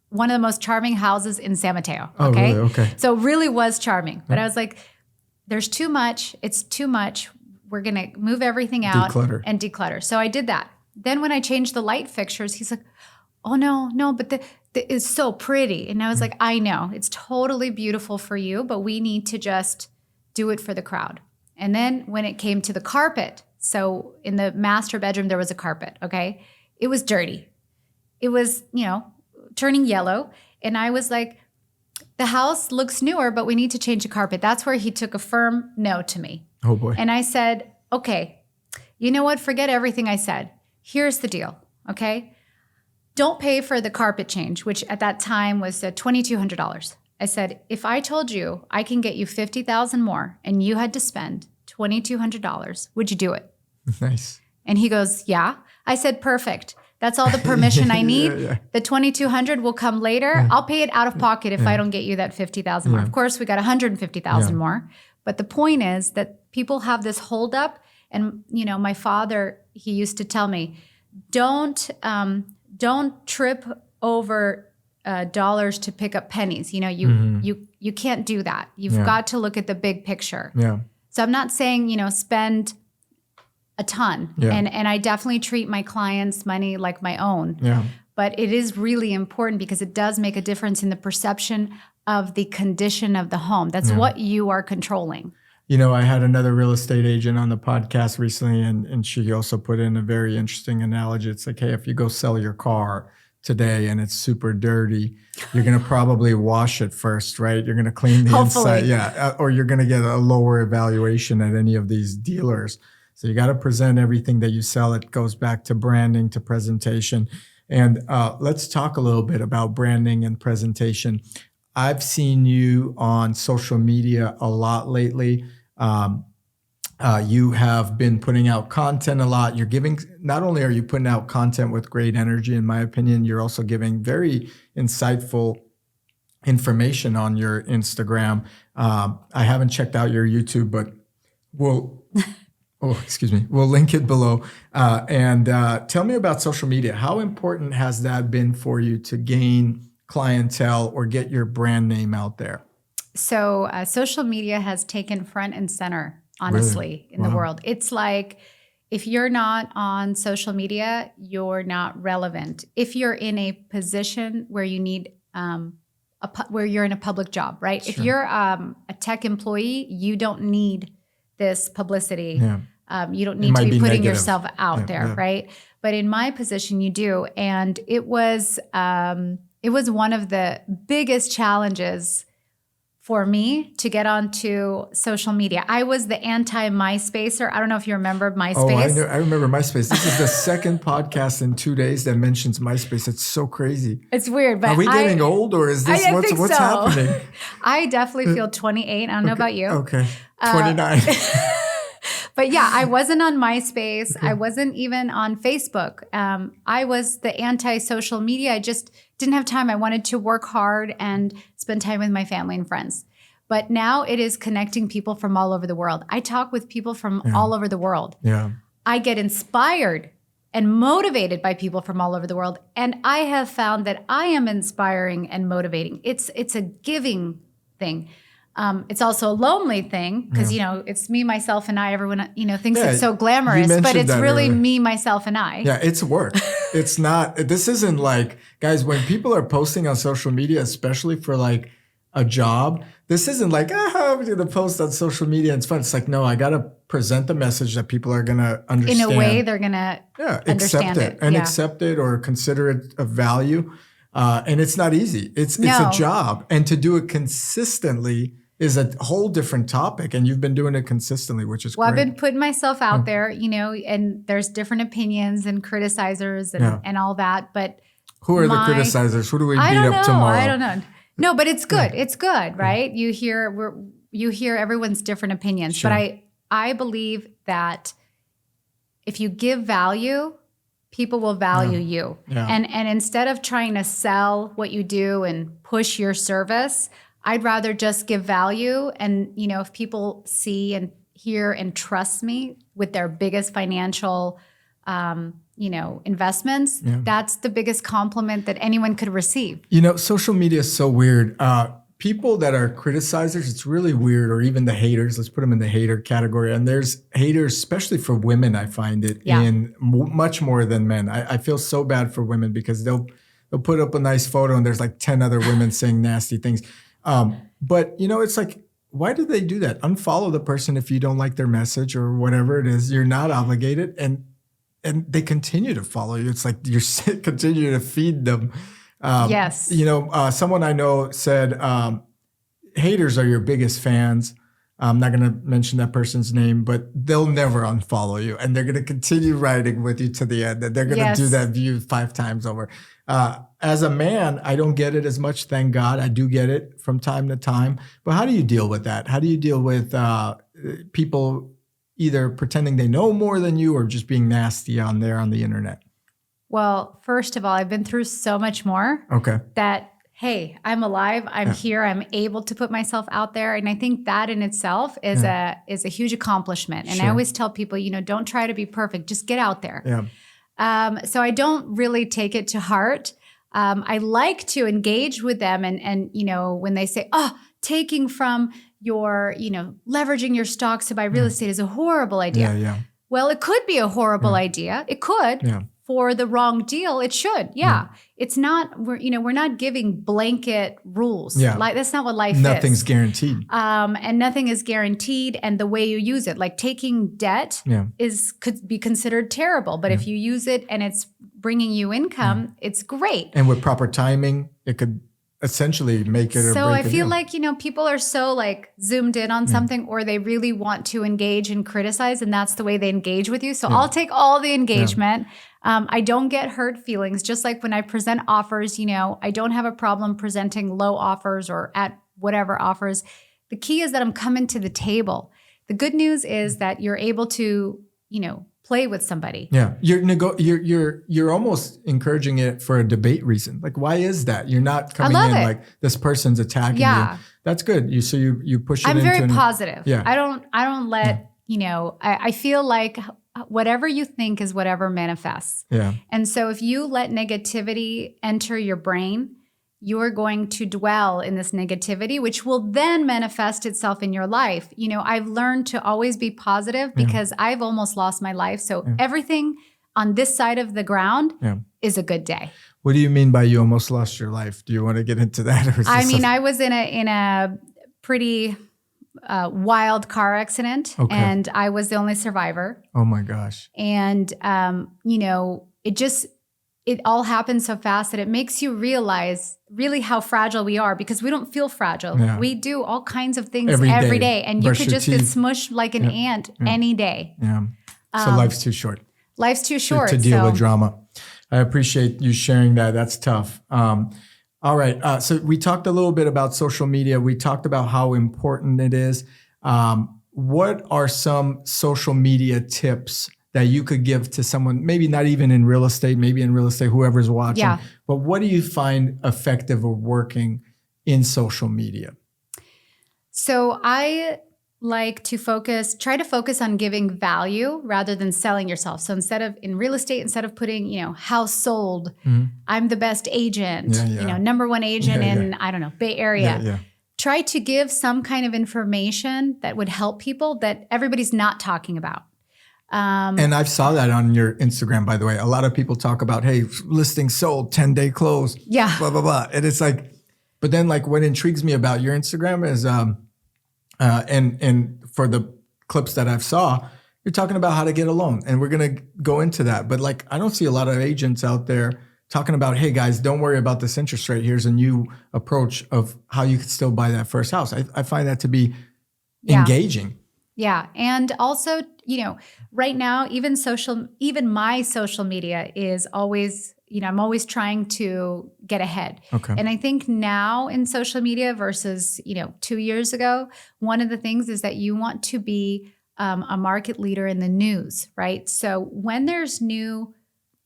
one of the most charming houses in San Mateo. Okay. Oh, really? Okay. So it really was charming. But I was like, there's too much. It's too much. We're going to move everything out and declutter. So I did that. Then when I changed the light fixtures, he's like, oh, no, but it's so pretty. And I was like, I know. It's totally beautiful for you, but we need to just do it for the crowd. And then when it came to the carpet, so in the master bedroom, there was a carpet, okay? It was dirty. It was, turning yellow. And I was like, the house looks newer, but we need to change the carpet. That's where he took a firm no to me. Oh, boy. And I said, okay, you know what? Forget everything I said. Here's the deal, okay? Don't pay for the carpet change, which at that time was $2,200. I said, if I told you I can get you $50,000 more and you had to spend $2,200, would you do it? Nice. And he goes, yeah. I said, perfect. That's all the permission I need. Yeah. The $2,200 will come later. I'll pay it out of pocket if I don't get you that $50,000 more. Of course, we got $150,000 more. But the point is that people have this holdup. And, my father, he used to tell me, don't trip over dollars to pick up pennies. You can't do that. You've got to look at the big picture. Yeah. So I'm not saying, spend a ton. Yeah. And I definitely treat my clients' money like my own. Yeah. But it is really important because it does make a difference in the perception of the condition of the home. That's what you are controlling. I had another real estate agent on the podcast recently, and she also put in a very interesting analogy. It's like, hey, if you go sell your car today and it's super dirty, you're going to probably wash it first, right? You're going to clean the inside. Yeah. Or you're going to get a lower evaluation at any of these dealers. So you got to present everything that you sell. It goes back to branding, to presentation. And let's talk a little bit about branding and presentation. I've seen you on social media a lot lately. You have been putting out content a lot. Not only are you putting out content with great energy, in my opinion, you're also giving very insightful information on your Instagram. I haven't checked out your YouTube, but we'll link it below. And tell me about social media. How important has that been for you to gain clientele or get your brand name out there? So social media has taken front and center, honestly, in the world. It's like if you're not on social media, you're not relevant. If you're in a position where you need where you're in a public job, right? Sure. If you're a tech employee, you don't need this publicity. Yeah. You don't need to be putting yourself out there, right? But in my position, you do. And it was one of the biggest challenges for me to get onto social media. I was the anti-MySpacer. I don't know if you remember MySpace. Oh, I remember MySpace. This is the second podcast in 2 days that mentions MySpace. It's so crazy. It's weird. But are we getting old, or is this what's happening? I definitely feel 28. I don't know about you. Okay. 29. But yeah, I wasn't on MySpace. I wasn't even on Facebook. I was the anti-social media. I just didn't have time. I wanted to work hard and spend time with my family and friends. But now it is connecting people from all over the world. I talk with people from all over the world. Yeah. I get inspired and motivated by people from all over the world. And I have found that I am inspiring and motivating. It's a giving thing. It's also a lonely thing because, it's me, myself, and I. Everyone, thinks it's so glamorous, but it's really me, myself, and I. Yeah, it's work. It's not, this isn't like, guys, when people are posting on social media, especially for like a job, this isn't like, I'm going to post on social media. It's fun. It's like, no, I got to present the message that people are going to understand. In a way, they're going to understand it. And accept it or consider it of value. And it's not easy. It's a job. And to do it consistently is a whole different topic, and you've been doing it consistently, which is great. I've been putting myself out there, and there's different opinions and criticizers and all that, but who are the criticizers? Who do we beat up tomorrow? I don't know. No, but it's good. It's good, right? You hear everyone's different opinions, but I believe that if you give value, people will value you. Yeah. And instead of trying to sell what you do and push your service, I'd rather just give value. And, if people see and hear and trust me with their biggest financial, investments, that's the biggest compliment that anyone could receive. Social media is so weird. People that are criticizers, it's really weird, or even the haters, let's put them in the hater category. And there's haters, especially for women, I find it in much more than men. I feel so bad for women because they'll put up a nice photo and there's like 10 other women saying nasty things. But it's like, why do they do that? Unfollow the person if you don't like their message or whatever it is. You're not obligated. And they continue to follow you. It's like you're continue to feed them. Yes. Someone I know said, haters are your biggest fans. I'm not going to mention that person's name, but they'll never unfollow you. And they're going to continue riding with you to the end. And they're going to do that view 5 times over. As a man, I don't get it as much. Thank God. I do get it from time to time. But how do you deal with that? How do you deal with people either pretending they know more than you or just being nasty on the internet? Well, first of all, I've been through so much more that, hey, I'm alive. I'm here. I'm able to put myself out there. And I think that in itself is a huge accomplishment. And I always tell people, don't try to be perfect. Just get out there. Yeah. So I don't really take it to heart. I like to engage with them. And when they say, taking from your, leveraging your stocks to buy real estate is a horrible idea. Yeah. Well, it could be a horrible idea. It could. Yeah. For the wrong deal, it should. Yeah. It's not, we're not giving blanket rules. Yeah. Like that's not what life is. Nothing's guaranteed. And nothing is guaranteed. And the way you use it, like taking debt could be considered terrible. But if you use it and it's bringing you income, it's great. And with proper timing, it could essentially make it or break it. So I feel like, people are so like zoomed in on something, or they really want to engage and criticize, and that's the way they engage with you. So I'll take all the engagement. I don't get hurt feelings. Just like when I present offers, I don't have a problem presenting low offers or at whatever offers. The key is that I'm coming to the table. The good news is that you're able to, play with somebody. Yeah. You're almost encouraging it for a debate reason. Like, why is that? You're not coming in like this person's attacking you. That's good. You push it I'm into very positive. Yeah. I don't let, I feel like whatever you think is whatever manifests. Yeah. And so if you let negativity enter your brain, you're going to dwell in this negativity, which will then manifest itself in your life. I've learned to always be positive because I've almost lost my life. So everything on this side of the ground is a good day. What do you mean by you almost lost your life? Do you want to get into that? Or I was in a pretty wild car accident, and I was the only survivor. Oh my gosh. And, it all happened so fast that it makes you realize really how fragile we are, because we don't feel fragile. Yeah. We do all kinds of things every day. And you could just get smushed like an ant any day. Yeah. So life's too short. Life's too short. To deal with drama. I appreciate you sharing that. That's tough. All right. So we talked a little bit about social media. We talked about how important it is. What are some social media tips that you could give to someone, maybe not even in real estate, maybe in real estate, whoever's watching, but what do you find effective or working in social media? So I like to try to focus on giving value rather than selling yourself. So instead of putting, house sold, I'm the best agent, number one agent in, I don't know, Bay Area. Try to give some kind of information that would help people that everybody's not talking about. And I saw that on your Instagram, by the way. A lot of people talk about, hey, listing sold, 10-day close, blah, blah, blah. And it's like, but then like what intrigues me about your Instagram is, and for the clips that I've saw, you're talking about how to get a loan. And we're going to go into that. But like, I don't see a lot of agents out there talking about, hey guys, don't worry about this interest rate. Here's a new approach of how you could still buy that first house. I find that to be engaging. Yeah. And also, right now, even my social media is always, I'm always trying to get ahead. Okay. And I think now in social media versus, 2 years ago, one of the things is that you want to be a market leader in the news, right? So when there's new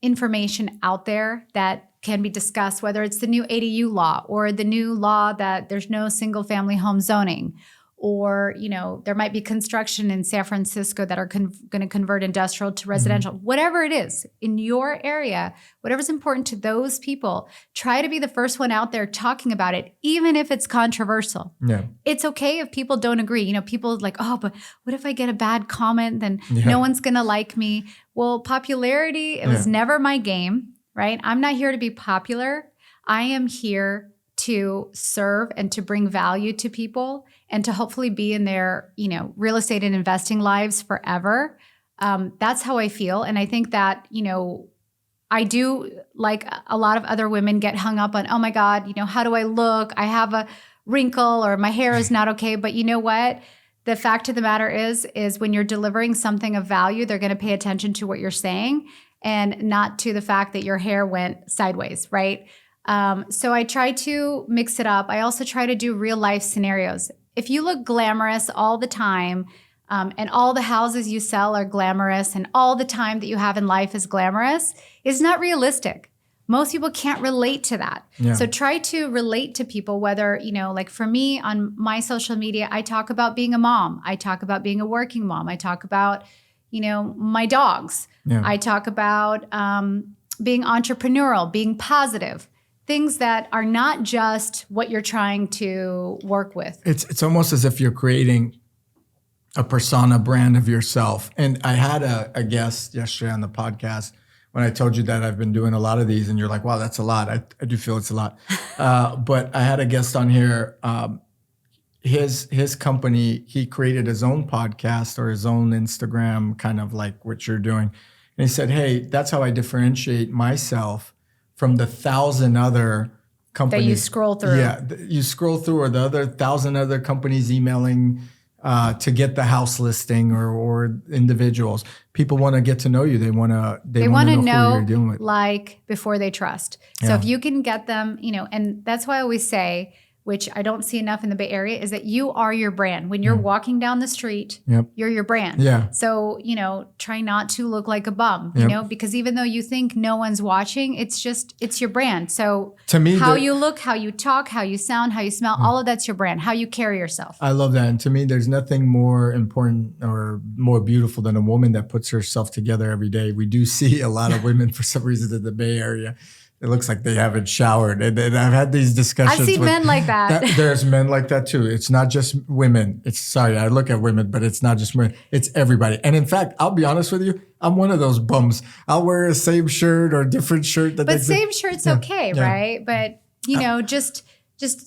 information out there that can be discussed, whether it's the new ADU law or the new law that there's no single family home zoning, or, there might be construction in San Francisco that are going to convert industrial to residential, whatever it is in your area, whatever's important to those people, try to be the first one out there talking about it, even if it's controversial. Yeah. It's okay if people don't agree. People like, oh, but what if I get a bad comment? Then no one's going to like me. Well, popularity, it was never my game, right? I'm not here to be popular. I am here to serve and to bring value to people and to hopefully be in their, real estate and investing lives forever. That's how I feel. And I think that, I do, like a lot of other women, get hung up on, oh my God, how do I look? I have a wrinkle or my hair is not okay. But you know what? The fact of the matter is when you're delivering something of value, they're going to pay attention to what you're saying and not to the fact that your hair went sideways, right? So I try to mix it up. I also try to do real life scenarios. If you look glamorous all the time, and all the houses you sell are glamorous and all the time that you have in life is glamorous, it's not realistic. Most people can't relate to that. Yeah. So try to relate to people, whether, like for me on my social media, I talk about being a mom. I talk about being a working mom. I talk about, my dogs. Yeah. I talk about being entrepreneurial, being positive. Things that are not just what you're trying to work with. It's almost as if you're creating a persona brand of yourself. And I had a guest yesterday on the podcast when I told you that I've been doing a lot of these, and you're like, wow, that's a lot. I do feel it's a lot. But I had a guest on here. His company, he created his own podcast or his own Instagram, kind of like what you're doing. And he said, hey, that's how I differentiate myself from the 1,000 other companies. That you scroll through. Yeah, you scroll through, or the other 1,000 other companies emailing to get the house listing, or individuals. People want to get to know you. They want to know who you're dealing with. Like before they trust. So if you can get them, and that's why I always say, which I don't see enough in the Bay Area, is that you are your brand. When you're walking down the street, you're your brand. Yeah. So, try not to look like a bum, because even though you think no one's watching, it's your brand. So to me, how you look, how you talk, how you sound, how you smell, all of that's your brand, how you carry yourself. I love that. And to me, there's nothing more important or more beautiful than a woman that puts herself together every day. We do see a lot of women for some reason in the Bay Area. It looks like they haven't showered. And I've had these discussions. I've seen men like that. There's men like that too. It's not just women. I look at women, but it's not just women. It's everybody. And in fact, I'll be honest with you, I'm one of those bums. I'll wear a same shirt or a different shirt. But same shirt's okay, right? But, just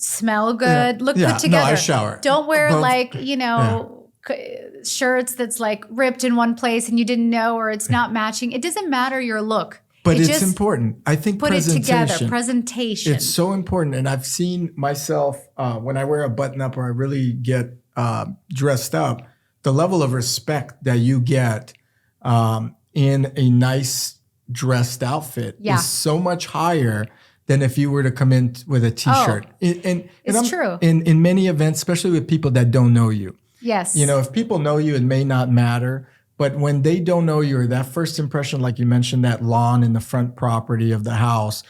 smell good, look put together. No, I shower. Don't wear shirts that's like ripped in one place and you didn't know, or it's not matching. It doesn't matter your look. But it's important. I think put it together. Presentation. It's so important. And I've seen myself when I wear a button up or I really get dressed up, the level of respect that you get in a nice dressed outfit is so much higher than if you were to come in with a t-shirt. It's true. In many events, especially with people that don't know you. Yes. If people know you, it may not matter. But when they don't know you, or that first impression, like you mentioned, that lawn in the front property of the house,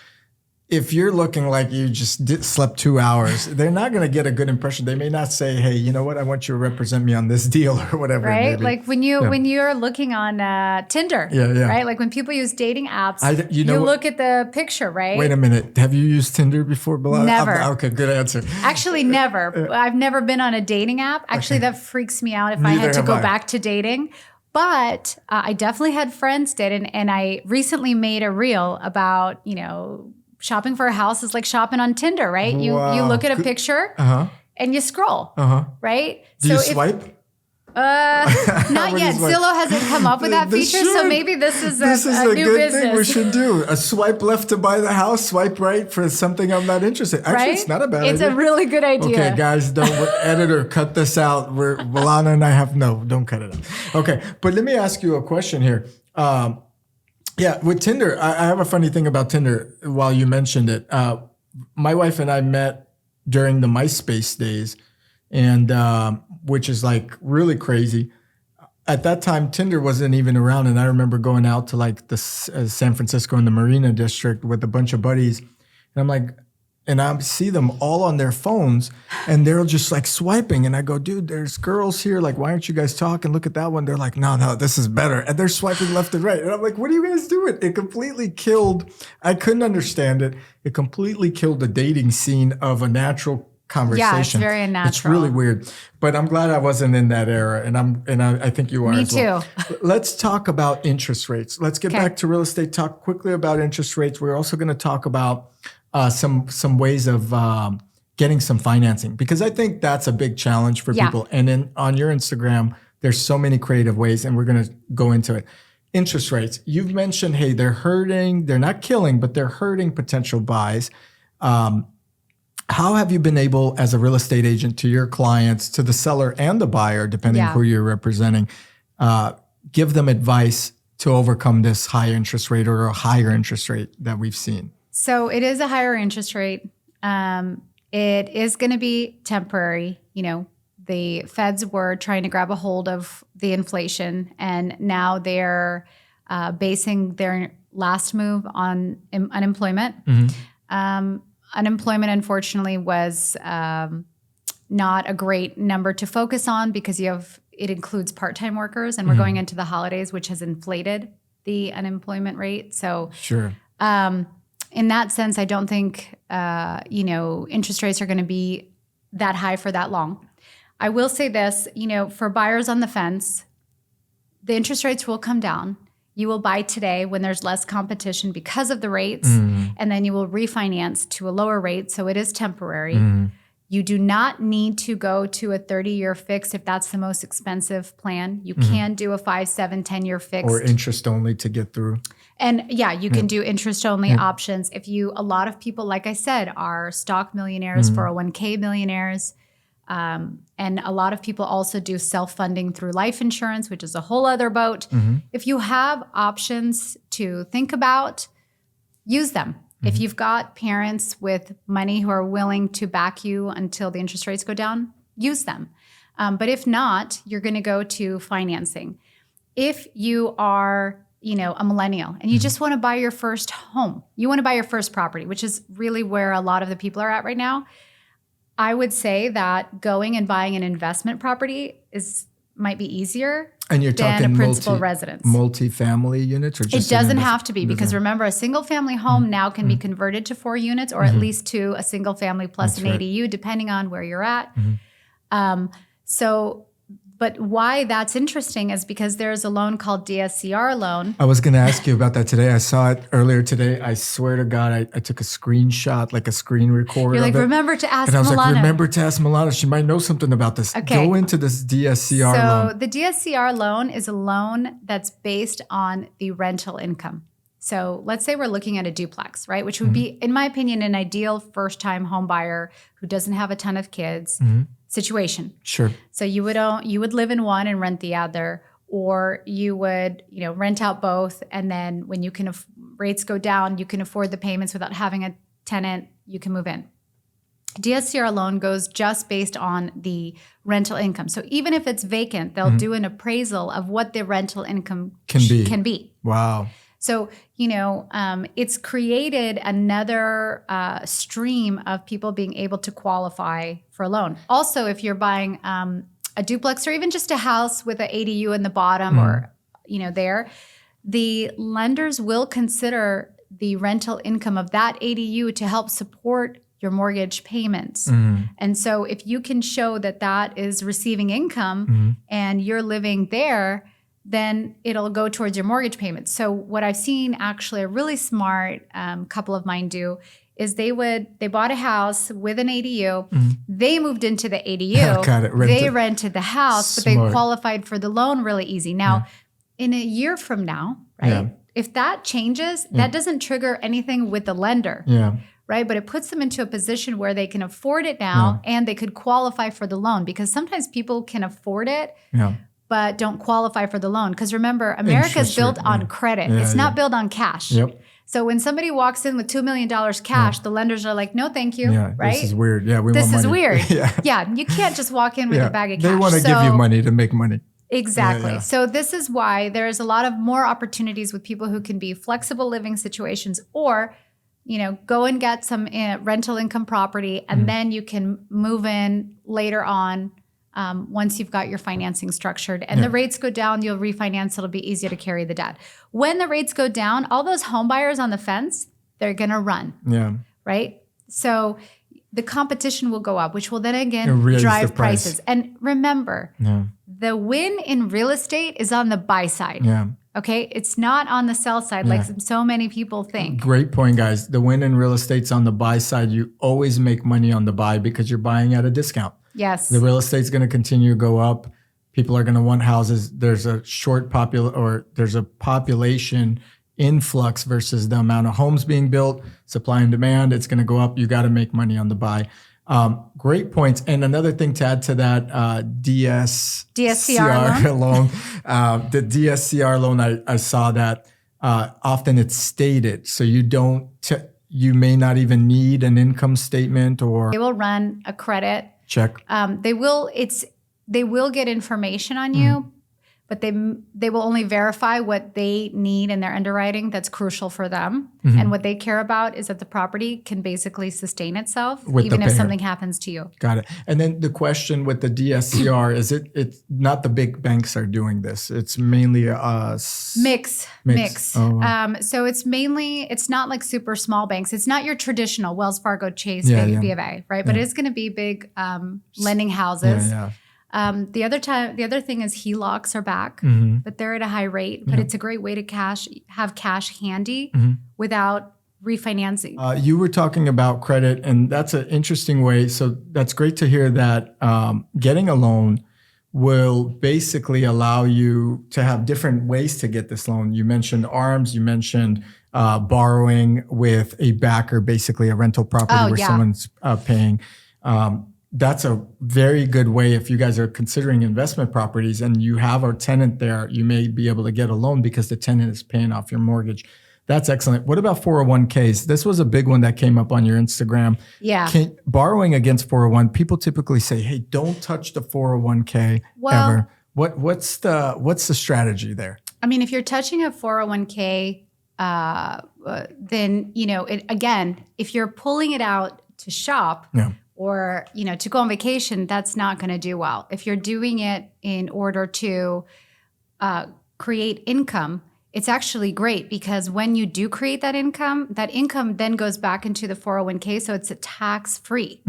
if you're looking like you just slept 2 hours, they're not going to get a good impression. They may not say, hey, you know what? I want you to represent me on this deal or whatever. Right? Like when you're looking on Tinder, right? Like when people use dating apps, you look at the picture, right? Wait a minute. Have you used Tinder before, Milana? Never. Okay, good answer. Actually, never. I've never been on a dating app. Actually, that freaks me out if I had to go back to dating. But I definitely had friends did. And I recently made a reel about, shopping for a house is like shopping on Tinder, right? Wow. You look at a picture and you scroll, right? Do you swipe? Not yet. Zillow hasn't come up with that feature, so maybe this is a new good business. Thing we should do. A swipe left to buy the house, swipe right for something I'm not interested in. Actually, it's not a bad idea. It's a really good idea. Okay, guys, editor, cut this out. Milana and I don't cut it out. Okay, but let me ask you a question here. With Tinder, I have a funny thing about Tinder while you mentioned it. My wife and I met during the MySpace days, and which is like really crazy. at that time, Tinder wasn't even around. And I remember going out to like the San Francisco in the Marina District with a bunch of buddies. And I'm like, and I see them all on their phones and they're just like swiping. And I go, dude, there's girls here. Like, why aren't you guys talking? Look at that one. They're like, no, this is better. And they're swiping left and right. And I'm like, what are you guys doing? It completely killed. I couldn't understand it. It completely killed the dating scene of a natural conversation. Yeah, it's very unnatural. It's really weird. But I'm glad I wasn't in that era. And I think you are Me as well. too. Let's talk about interest rates. Let's get back to real estate. Talk quickly about interest rates. We're also going to talk about some ways of getting some financing, because I think that's a big challenge for people. And then on your Instagram, there's so many creative ways, and we're going to go into it. Interest rates. You've mentioned, hey, they're hurting. They're not killing, but they're hurting potential buys. How have you been able, as a real estate agent, to your clients, to the seller and the buyer, depending who you're representing, give them advice to overcome this high interest rate or a higher interest rate that we've seen? So it is a higher interest rate. It is going to be temporary. You know, the feds were trying to grab a hold of the inflation, and now they're basing their last move on unemployment. Unemployment, unfortunately, was not a great number to focus on because it includes part-time workers, and we're going into the holidays, which has inflated the unemployment rate. So in that sense, I don't think, interest rates are going to be that high for that long. I will say this, for buyers on the fence, the interest rates will come down. You will buy today when there's less competition because of the rates, and then you will refinance to a lower rate. So it is temporary. You do not need to go to a 30-year fixed if that's the most expensive plan. You can do a 5, 7, 10-year fixed. Or interest only to get through. And you can do interest only options. A lot of people, like I said, are stock millionaires, 401k millionaires. And a lot of people also do self-funding through life insurance, which is a whole other boat. If you have options to think about, use them. If you've got parents with money who are willing to back you until the interest rates go down, use them. But if not, you're going to go to financing. If you are, a millennial and you just want to buy your first home, you want to buy your first property, which is really where a lot of the people are at right now, I would say that going and buying an investment property might be easier. And you're talking than a principal residence. Multi-family units, or just it doesn't have to be, because remember, a single family home now can be converted to 4 units, or at least to a single family plus an ADU, depending on where you're at. But why that's interesting is because there's a loan called DSCR loan. I was going to ask you about that today. I saw it earlier today. I swear to God, I took a screenshot, like a screen recorder. You're like, remember to ask Milana. And I was like, remember to ask Milana. She might know something about this. Okay. Go into this DSCR loan. So the DSCR loan is a loan that's based on the rental income. So let's say we're looking at a duplex, right? Which would be, in my opinion, an ideal first-time home buyer who doesn't have a ton of kids situation. Sure. So you would live in one and rent the other, or you would, rent out both. And then when rates go down, you can afford the payments without having a tenant, you can move in. DSCR loan goes just based on the rental income. So even if it's vacant, they'll do an appraisal of what the rental income can be. Wow. So, it's created another stream of people being able to qualify for a loan. Also, if you're buying a duplex or even just a house with an ADU in the bottom or, the lenders will consider the rental income of that ADU to help support your mortgage payments. And so if you can show that is receiving income and you're living there, then it'll go towards your mortgage payments. So what I've seen actually a really smart couple of mine do is they bought a house with an ADU. They moved into the ADU. Got it. They rented the house, but they qualified for the loan really easy. Now, in a year from now, right? If that changes, that doesn't trigger anything with the lender. Right? But it puts them into a position where they can afford it now and they could qualify for the loan, because sometimes people can afford it. But don't qualify for the loan. Because remember, America is built on credit. It's not built on cash. So when somebody walks in with $2 million cash, the lenders are like, no, thank you. Right? This is weird. This is weird. You can't just walk in with a bag of cash. They want to give you money to make money. Exactly. Yeah. So this is why there's a lot of more opportunities with people who can be flexible living situations, or, go and get some rental income property, and then you can move in later on once you've got your financing structured. And the rates go down, you'll refinance. It'll be easier to carry the debt. When the rates go down, all those home buyers on the fence, they're going to run. Yeah. Right? So the competition will go up, which will then again raise drive the price. prices. And remember, the win in real estate is on the buy side. Yeah. Okay. It's not on the sell side like so many people think. Great point, guys. The win in real estate's on the buy side. You always make money on the buy because you're buying at a discount. Yes. The real estate's going to continue to go up. People are going to want houses. There's a there's a population influx versus the amount of homes being built, supply and demand. It's going to go up. You got to make money on the buy. Great points. And another thing to add to that, DSCR loan. The DSCR loan, I saw that often it's stated. So you may not even need an income statement, or they will run a credit check. They will get information on you, but they will only verify what they need in their underwriting that's crucial for them. And what they care about is that the property can basically sustain itself even if something happens to you. Got it. And then the question with the DSCR is it's not the big banks are doing this. It's mainly a mix. Oh, wow. So it's not like super small banks. It's not your traditional Wells Fargo, Chase, B of A, right? But it's going to be big lending houses. The other thing is HELOCs are back, but they're at a high rate. But it's a great way to have cash handy without refinancing. You were talking about credit, and that's an interesting way. So that's great to hear that getting a loan will basically allow you to have different ways to get this loan. You mentioned ARMs. You mentioned borrowing with a backer, basically a rental property where someone's paying. That's a very good way if you guys are considering investment properties and you have a tenant there, you may be able to get a loan because the tenant is paying off your mortgage. That's excellent. What about 401ks? This was a big one that came up on your Instagram. Yeah. Borrowing against 401, people typically say, hey, don't touch the 401k ever. What's the strategy there? I mean, if you're touching a 401k, then, if you're pulling it out to shop, or, to go on vacation, that's not going to do well. If you're doing it in order to create income, it's actually great because when you do create that income then goes back into the 401k. So it's a tax-free.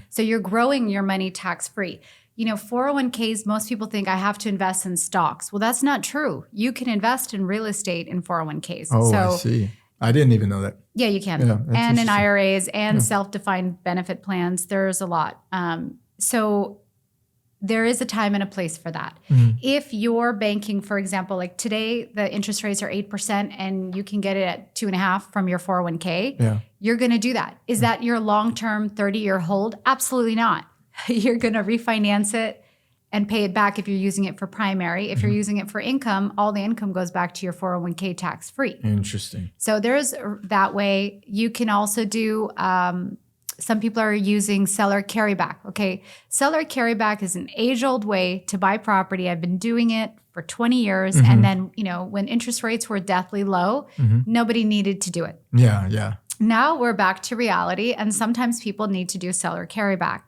So you're growing your money tax-free. 401ks, most people think I have to invest in stocks. Well, that's not true. You can invest in real estate in 401ks. Oh, I see. I didn't even know that. Yeah, you can. Yeah, and in IRAs and self-defined benefit plans, there's a lot. So there is a time and a place for that. If you're banking, for example, like today, the interest rates are 8% and you can get it at 2.5% from your 401k, you're going to do that. Is that your long-term 30-year hold? Absolutely not. You're going to refinance it and pay it back if you're using it for primary. If you're using it for income, all the income goes back to your 401k tax-free. Interesting. So there's that way. You can also do, some people are using seller carryback. Okay. Seller carryback is an age-old way to buy property. I've been doing it for 20 years. And then, when interest rates were deathly low, nobody needed to do it. Yeah. Now we're back to reality, and sometimes people need to do seller carryback.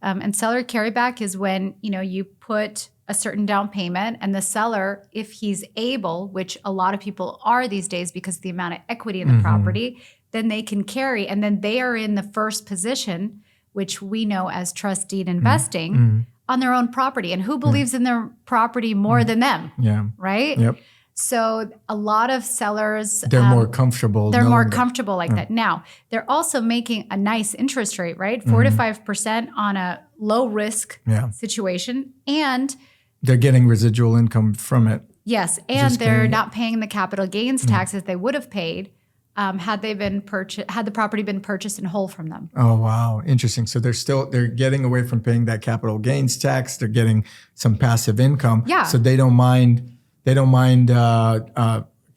And seller carryback is when, you put a certain down payment and the seller, if he's able, which a lot of people are these days because of the amount of equity in the property, then they can carry, and then they are in the first position, which we know as trust deed investing, on their own property. And who believes in their property more than them? Right? Yep. So a lot of sellers, they're more comfortable. They're more comfortable like that. Now, they're also making a nice interest rate, right? 4 to 5% on a low risk situation. And they're getting residual income from it. Yes. And they're not paying the capital gains taxes they would have paid had the property been purchased in whole from them. Oh, wow. Interesting. So they're getting away from paying that capital gains tax. They're getting some passive income. Yeah. So they don't mind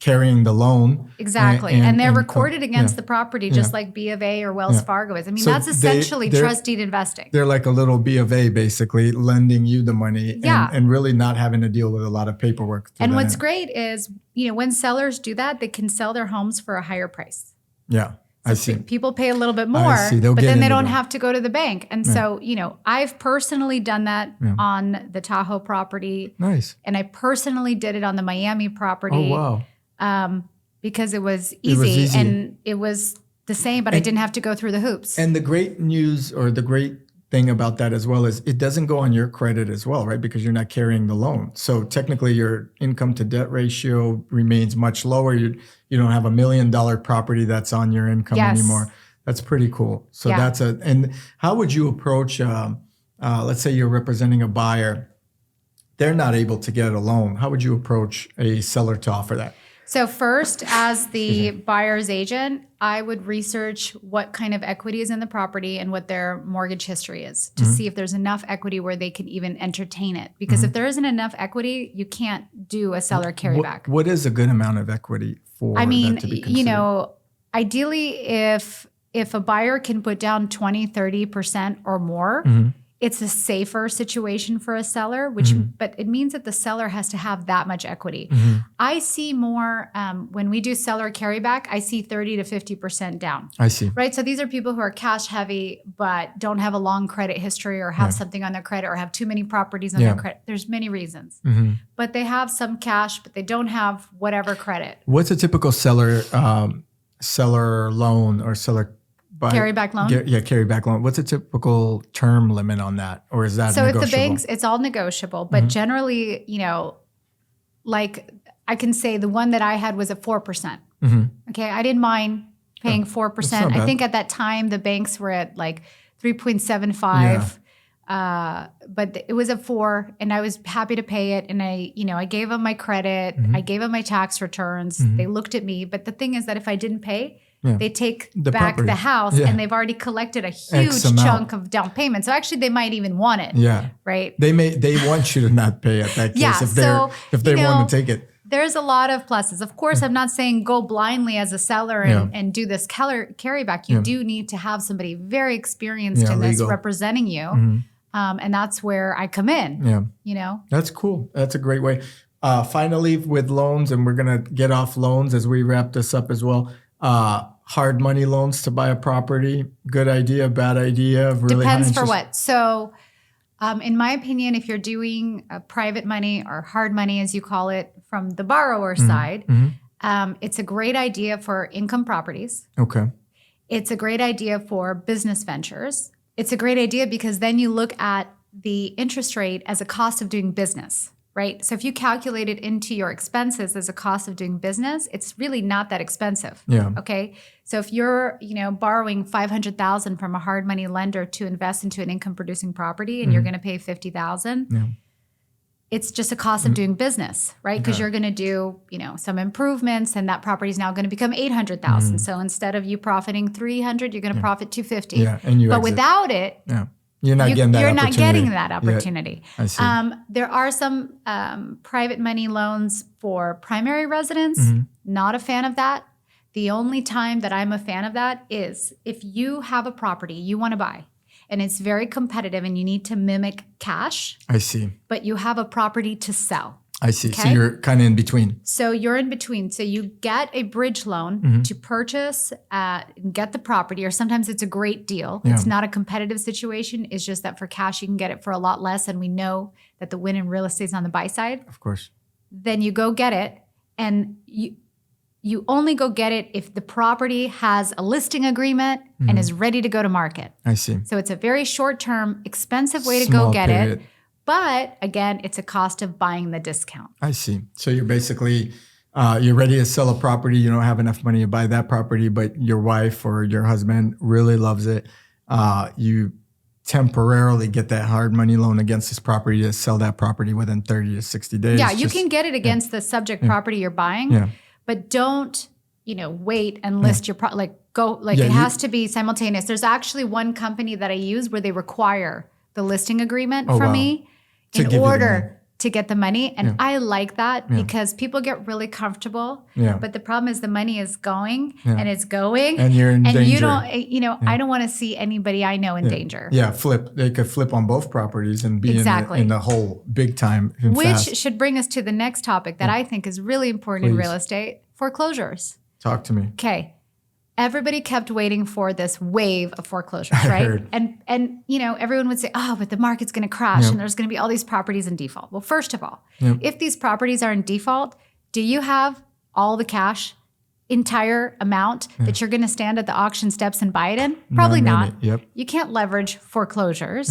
carrying the loan. Exactly. And they're recorded against the property, just like B of A or Wells Fargo is. I mean, so that's essentially trust deed investing. They're like a little B of A, basically, lending you the money and really not having to deal with a lot of paperwork. And what's great is, when sellers do that, they can sell their homes for a higher price. Yeah. So I see. People pay a little bit more, but then they don't have to go to the bank. And so, I've personally done that on the Tahoe property. Nice. And I personally did it on the Miami property. Oh, wow. Because it was easy and it was the same, but I didn't have to go through the hoops. And the great news or the great thing about that as well is it doesn't go on your credit as well, right? Because you're not carrying the loan. So technically your income to debt ratio remains much lower. You don't have $1 million property that's on your income anymore. That's pretty cool. So and how would you approach, let's say you're representing a buyer, they're not able to get a loan. How would you approach a seller to offer that? So first, as the buyer's agent, I would research what kind of equity is in the property and what their mortgage history is to see if there's enough equity where they can even entertain it. Because if there isn't enough equity, you can't do a seller carryback. What is a good amount of equity for that to be considered? Ideally, if a buyer can put down 20, 30% or more, it's a safer situation for a seller, but it means that the seller has to have that much equity. I see more, when we do seller carryback, I see 30 to 50% down. I see. Right? So these are people who are cash heavy, but don't have a long credit history or have something on their credit or have too many properties on their credit. There's many reasons. But they have some cash, but they don't have whatever credit. What's a typical seller loan or seller carryback loan? Carryback loan. What's a typical term limit on that? Or is that negotiable? If the banks, it's all negotiable. But generally, like I can say the one that I had was at 4%. Okay. I didn't mind paying 4%. I think at that time, the banks were at like 3.75. But it was a 4 and I was happy to pay it. And I gave them my credit. I gave them my tax returns. They looked at me. But the thing is that if I didn't pay, they take back the house and they've already collected a huge chunk of down payment. So actually they might even want it. Yeah. Right. They want you to not pay at that case if they want to take it. There's a lot of pluses. Of course, I'm not saying go blindly as a seller and do this carryback. You do need to have somebody very experienced in this representing you. And that's where I come in. That's cool. That's a great way. Finally, with loans, and we're going to get off loans as we wrap this up as well. Hard money loans to buy a property. Good idea, bad idea. Really depends for what. So in my opinion, if you're doing private money or hard money, as you call it, from the borrower side, it's a great idea for income properties. Okay. It's a great idea for business ventures. It's a great idea because then you look at the interest rate as a cost of doing business. Right? So if you calculate it into your expenses as a cost of doing business, it's really not that expensive. Yeah. Okay. So if you're, borrowing $500,000 from a hard money lender to invest into an income producing property and you're going to pay $50,000, it's just a cost of doing business, right? Because you're going to do, some improvements and that property is now going to become $800,000. So instead of you profiting $300, you're going to profit $250. Yeah. But without it, you're not getting that opportunity. Yeah, I see. There are some private money loans for primary residence. Not a fan of that. The only time that I'm a fan of that is if you have a property you want to buy and it's very competitive and you need to mimic cash. I see. But you have a property to sell. I see. Okay? So you're kind of in between. So you're in between. So you get a bridge loan to purchase and get the property, or sometimes it's a great deal. Yeah. It's not a competitive situation. It's just that for cash, you can get it for a lot less. And we know that the win in real estate is on the buy side. Of course. Then you go get it. And you only go get it if the property has a listing agreement and is ready to go to market. I see. So it's a very short-term, expensive way to go get it. But again, it's a cost of buying the discount. I see. So you're basically, you're ready to sell a property. You don't have enough money to buy that property, but your wife or your husband really loves it. You temporarily get that hard money loan against this property to sell that property within 30 to 60 days. Yeah, you can get it against the subject property you're buying, but don't, wait and list your it has to be simultaneous. There's actually one company that I use where they require the listing agreement from me in order to get the money. And I like that because people get really comfortable. Yeah. But the problem is the money is going and it's going. And you're in danger. You don't, I don't want to see anybody I know in danger. Yeah, flip. They could flip on both properties and be in the hole big time. Which should bring us to the next topic that I think is really important in real estate, foreclosures. Talk to me. Okay. Everybody kept waiting for this wave of foreclosures, right? Heard. And everyone would say, oh, but the market's going to crash and there's going to be all these properties in default. Well, first of all, if these properties are in default, do you have all the cash, entire amount that you're going to stand at the auction steps and buy it in? Probably not. Yep. You can't leverage foreclosures,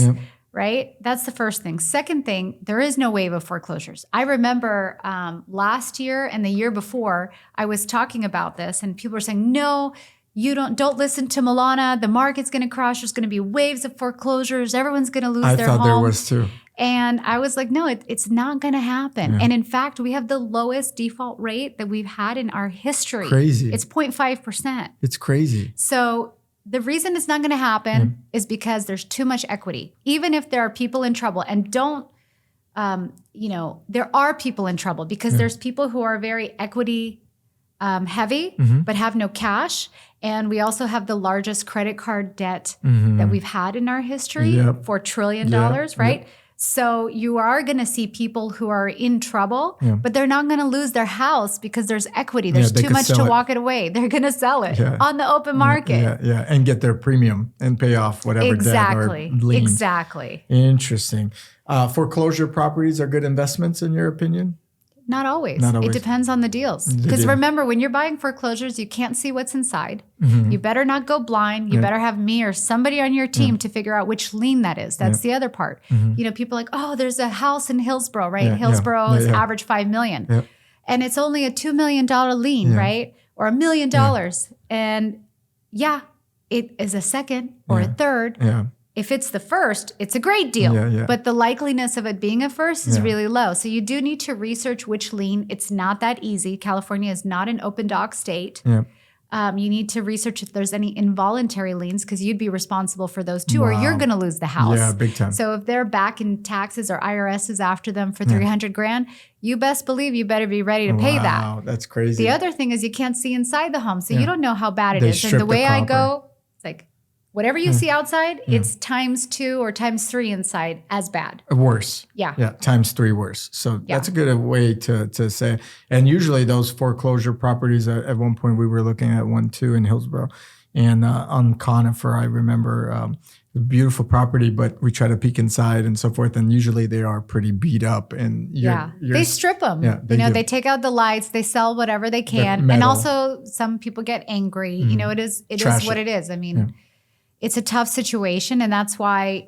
right? That's the first thing. Second thing, there is no wave of foreclosures. I remember last year and the year before, I was talking about this and people were saying, no, you don't listen to Milana. The market's going to crash. There's going to be waves of foreclosures. Everyone's going to lose their home. I thought there was too. And I was like, no, it's not going to happen. And in fact, we have the lowest default rate that we've had in our history. Crazy. It's 0.5%. It's crazy. So the reason it's not going to happen is because there's too much equity. Even if there are people in trouble, and there are people in trouble because there's people who are very equity heavy but have no cash. And we also have the largest credit card debt that we've had in our history, $4 trillion, right? Yep. So you are going to see people who are in trouble, but they're not going to lose their house because there's equity. There's too much to walk it away. They're going to sell it on the open market. Yeah, and get their premium and pay off whatever debt or liens. Exactly. Interesting. Foreclosure properties are good investments in your opinion? Not always. It depends on the deals. Because remember, when you're buying foreclosures, you can't see what's inside. You better not go blind. You better have me or somebody on your team to figure out which lien that is. That's the other part. People are like, oh, there's a house in Hillsborough, right? Hillsborough is average $5 million. And it's only a $2 million lien, right? Or $1 million. And it is a second or a third. If it's the first, it's a great deal. But the likeliness of it being a first is really low. So you do need to research which lien. It's not that easy. California is not an open dock state. You need to research if there's any involuntary liens because you'd be responsible for those too, or you're going to lose the house. Yeah, big time. So if they're back in taxes or IRS is after them for $300,000, you best believe you better be ready to pay that. Wow, that's crazy. The other thing is you can't see inside the home, so you don't know how bad it is. And the way I go, it's like, whatever you see outside, it's ×2 or ×3 inside as bad. Worse. Yeah, ×3 worse. So that's a good way to say. And usually those foreclosure properties, at one point we were looking at one too in Hillsborough. And on Conifer, I remember a beautiful property, but we try to peek inside and so forth. And usually they are pretty beat up. And they strip them. Yeah, they take out the lights, they sell whatever they can. And also some people get angry. It is what it is. I mean, it's a tough situation, and that's why,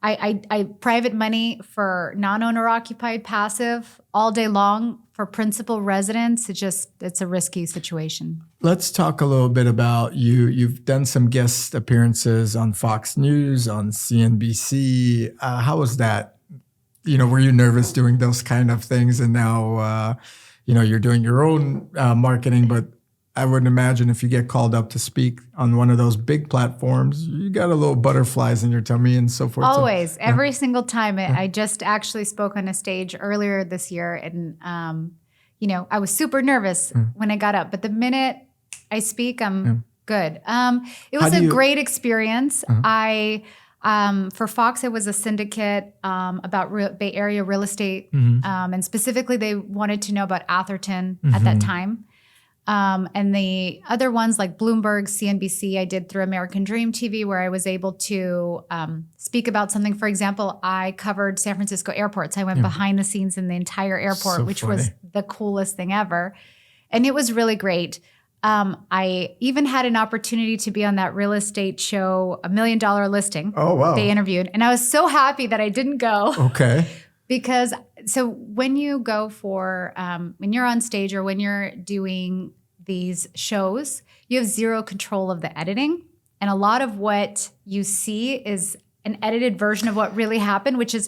I private money for non-owner occupied passive all day long. For principal residents, it's a risky situation. Let's talk a little bit about you. You've done some guest appearances on Fox News, on CNBC. How was that? Were you nervous doing those kind of things? And now, you're doing your own marketing, but I would imagine if you get called up to speak on one of those big platforms, you got a little butterflies in your tummy and so forth. Always, every single time. I just actually spoke on a stage earlier this year, and I was super nervous when I got up, but the minute I speak, I'm good. It was a great experience. For Fox, it was a syndicate about Bay Area real estate, and specifically they wanted to know about Atherton at that time. And the other ones like Bloomberg, CNBC, I did through American Dream TV, where I was able to speak about something. For example, I covered San Francisco airports. I went behind the scenes in the entire airport, which was the coolest thing ever. And it was really great. I even had an opportunity to be on that real estate show, $1 Million Listing. Oh, wow. They interviewed. And I was so happy that I didn't go. Okay. Because when you go for, when you're on stage or when you're doing these shows, you have zero control of the editing. And a lot of what you see is an edited version of what really happened, which is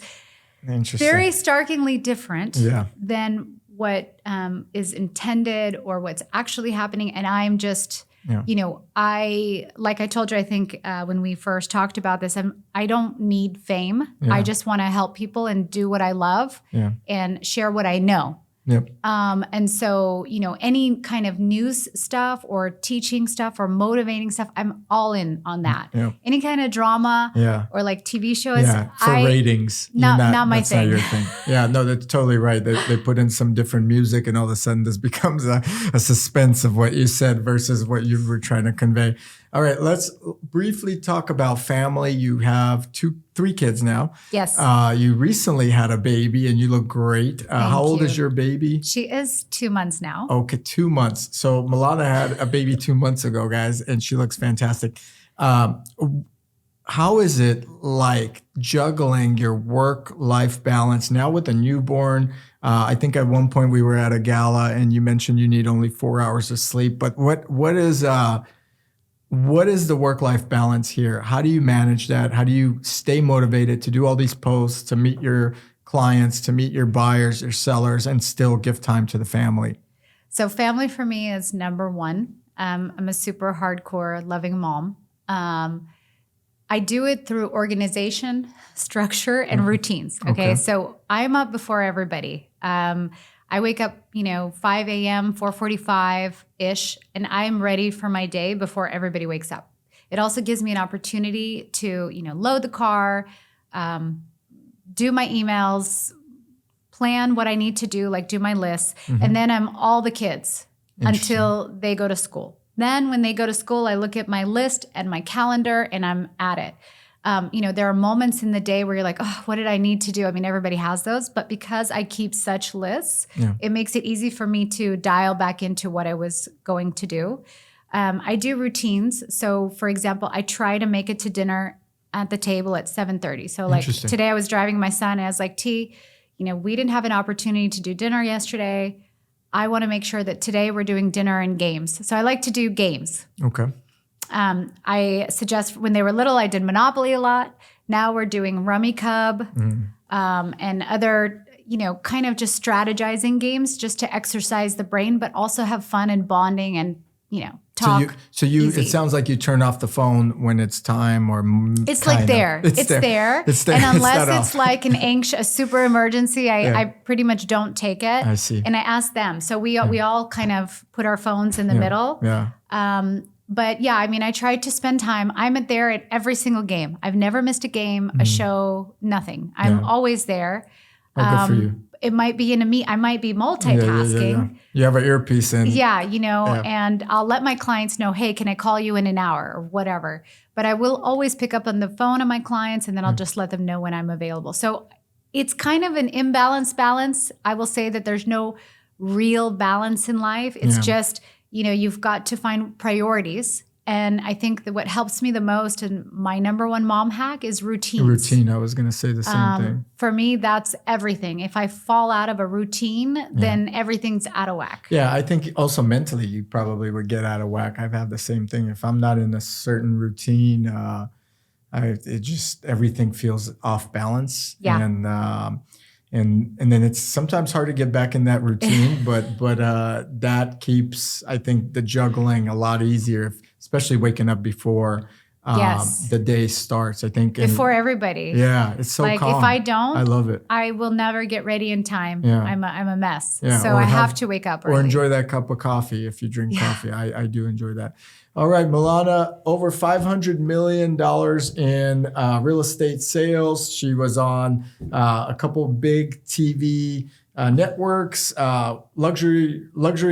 very starkly different than what is intended or what's actually happening. And Yeah. Like I told you, I think when we first talked about this, I don't need fame. Yeah. I just want to help people and do what I love and share what I know. Yep. And so, any kind of news stuff or teaching stuff or motivating stuff, I'm all in on that. Yep. Any kind of drama or like TV shows. For ratings. Not my that's thing. Not your thing. Yeah, no, that's totally right. They put in some different music and all of a sudden this becomes a suspense of what you said versus what you were trying to convey. All right, let's briefly talk about family. You have 3 kids now. Yes. You recently had a baby and you look great. How old is your baby? She is 2 months now. Okay, 2 months. So Milana had a baby 2 months ago, guys, and she looks fantastic. How is it like juggling your work-life balance now with a newborn? I think at one point we were at a gala and you mentioned you need only 4 hours of sleep. But what is the work-life balance here? How do you manage that? How do you stay motivated to do all these posts, to meet your clients, to meet your buyers, your sellers, and still give time to the family? So family for me is number one. I'm a super hardcore loving mom. I do it through organization, structure, and routines. Okay. So I'm up before everybody. I wake up, 5 a.m., 4:45-ish, and I'm ready for my day before everybody wakes up. It also gives me an opportunity to, load the car, do my emails, plan what I need to do, like do my lists, and then I'm all the kids until they go to school. Then when they go to school, I look at my list and my calendar and I'm at it. There are moments in the day where you're like, oh, what did I need to do? I mean, everybody has those, but because I keep such lists, it makes it easy for me to dial back into what I was going to do. I do routines. So for example, I try to make it to dinner at the table at 7:30. So like today I was driving my son and I was like, T, we didn't have an opportunity to do dinner yesterday. I want to make sure that today we're doing dinner and games. So I like to do games. Okay. I suggest when they were little, I did Monopoly a lot. Now we're doing Rummy Cub and other, kind of just strategizing games just to exercise the brain, but also have fun and bonding and, talk. So it sounds like you turn off the phone when it's time or it's like there. It's there. And unless it's like a super emergency, I pretty much don't take it. I see. And I ask them. So we all kind of put our phones in the middle. Yeah. But yeah, I tried to spend time. I'm there at every single game. I've never missed a game, a show, nothing. I'm always there. Good for you. It might be I might be multitasking. Yeah. You have an earpiece in. And I'll let my clients know, hey, can I call you in an hour or whatever? But I will always pick up on the phone of my clients and then I'll just let them know when I'm available. So it's kind of an imbalanced balance. I will say that there's no real balance in life. It's just, you've got to find priorities. And I think that what helps me the most and my number one mom hack is routines. Routine. I was going to say the same thing. For me, that's everything. If I fall out of a routine, then everything's out of whack. Yeah, I think also mentally you probably would get out of whack. I've had the same thing. If I'm not in a certain routine, everything feels off balance. Yeah. And then it's sometimes hard to get back in that routine, but that keeps, I think, the juggling a lot easier, especially waking up before the day starts. I think before everybody. Yeah, it's so calm. If I don't, I love it. I will never get ready in time. Yeah. I'm a mess. Yeah, so I have to wake up early. Or enjoy that cup of coffee if you drink coffee. I do enjoy that. All right, Milana, over $500 million in real estate sales. She was on a couple big TV networks, luxury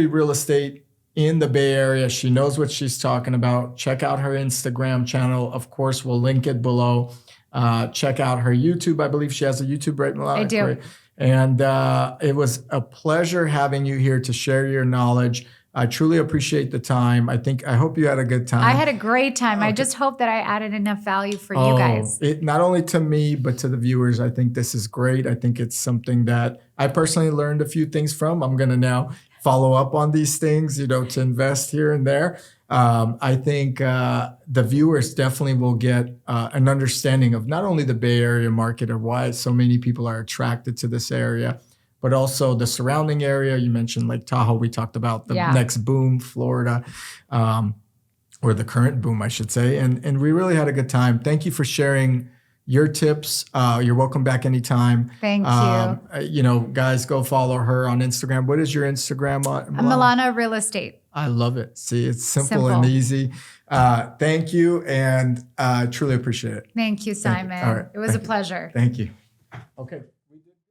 real estate in the Bay Area. She knows what she's talking about. Check out her Instagram channel. Of course, we'll link it below. Check out her YouTube. I believe she has a YouTube, right, Milana? I do. Right? And it was a pleasure having you here to share your knowledge. I truly appreciate the time. I hope you had a good time. I had a great time. Okay. I just hope that I added enough value for you guys. Not only to me, but to the viewers. I think this is great. I think it's something that I personally learned a few things from. I'm going to now follow up on these things, to invest here and there. I think the viewers definitely will get an understanding of not only the Bay Area market or why so many people are attracted to this area, but also the surrounding area. You mentioned Lake Tahoe. We talked about the next boom, Florida. or the current boom, I should say. And we really had a good time. Thank you for sharing your tips. You're welcome back anytime. Thank you. You know, guys, go follow her on Instagram. What is your Instagram on? Milana Real Estate. I love it. See, it's simple and easy. Thank you. And truly appreciate it. Thank you, Simon. Thank you. All right. It was a pleasure. Thank you. Okay.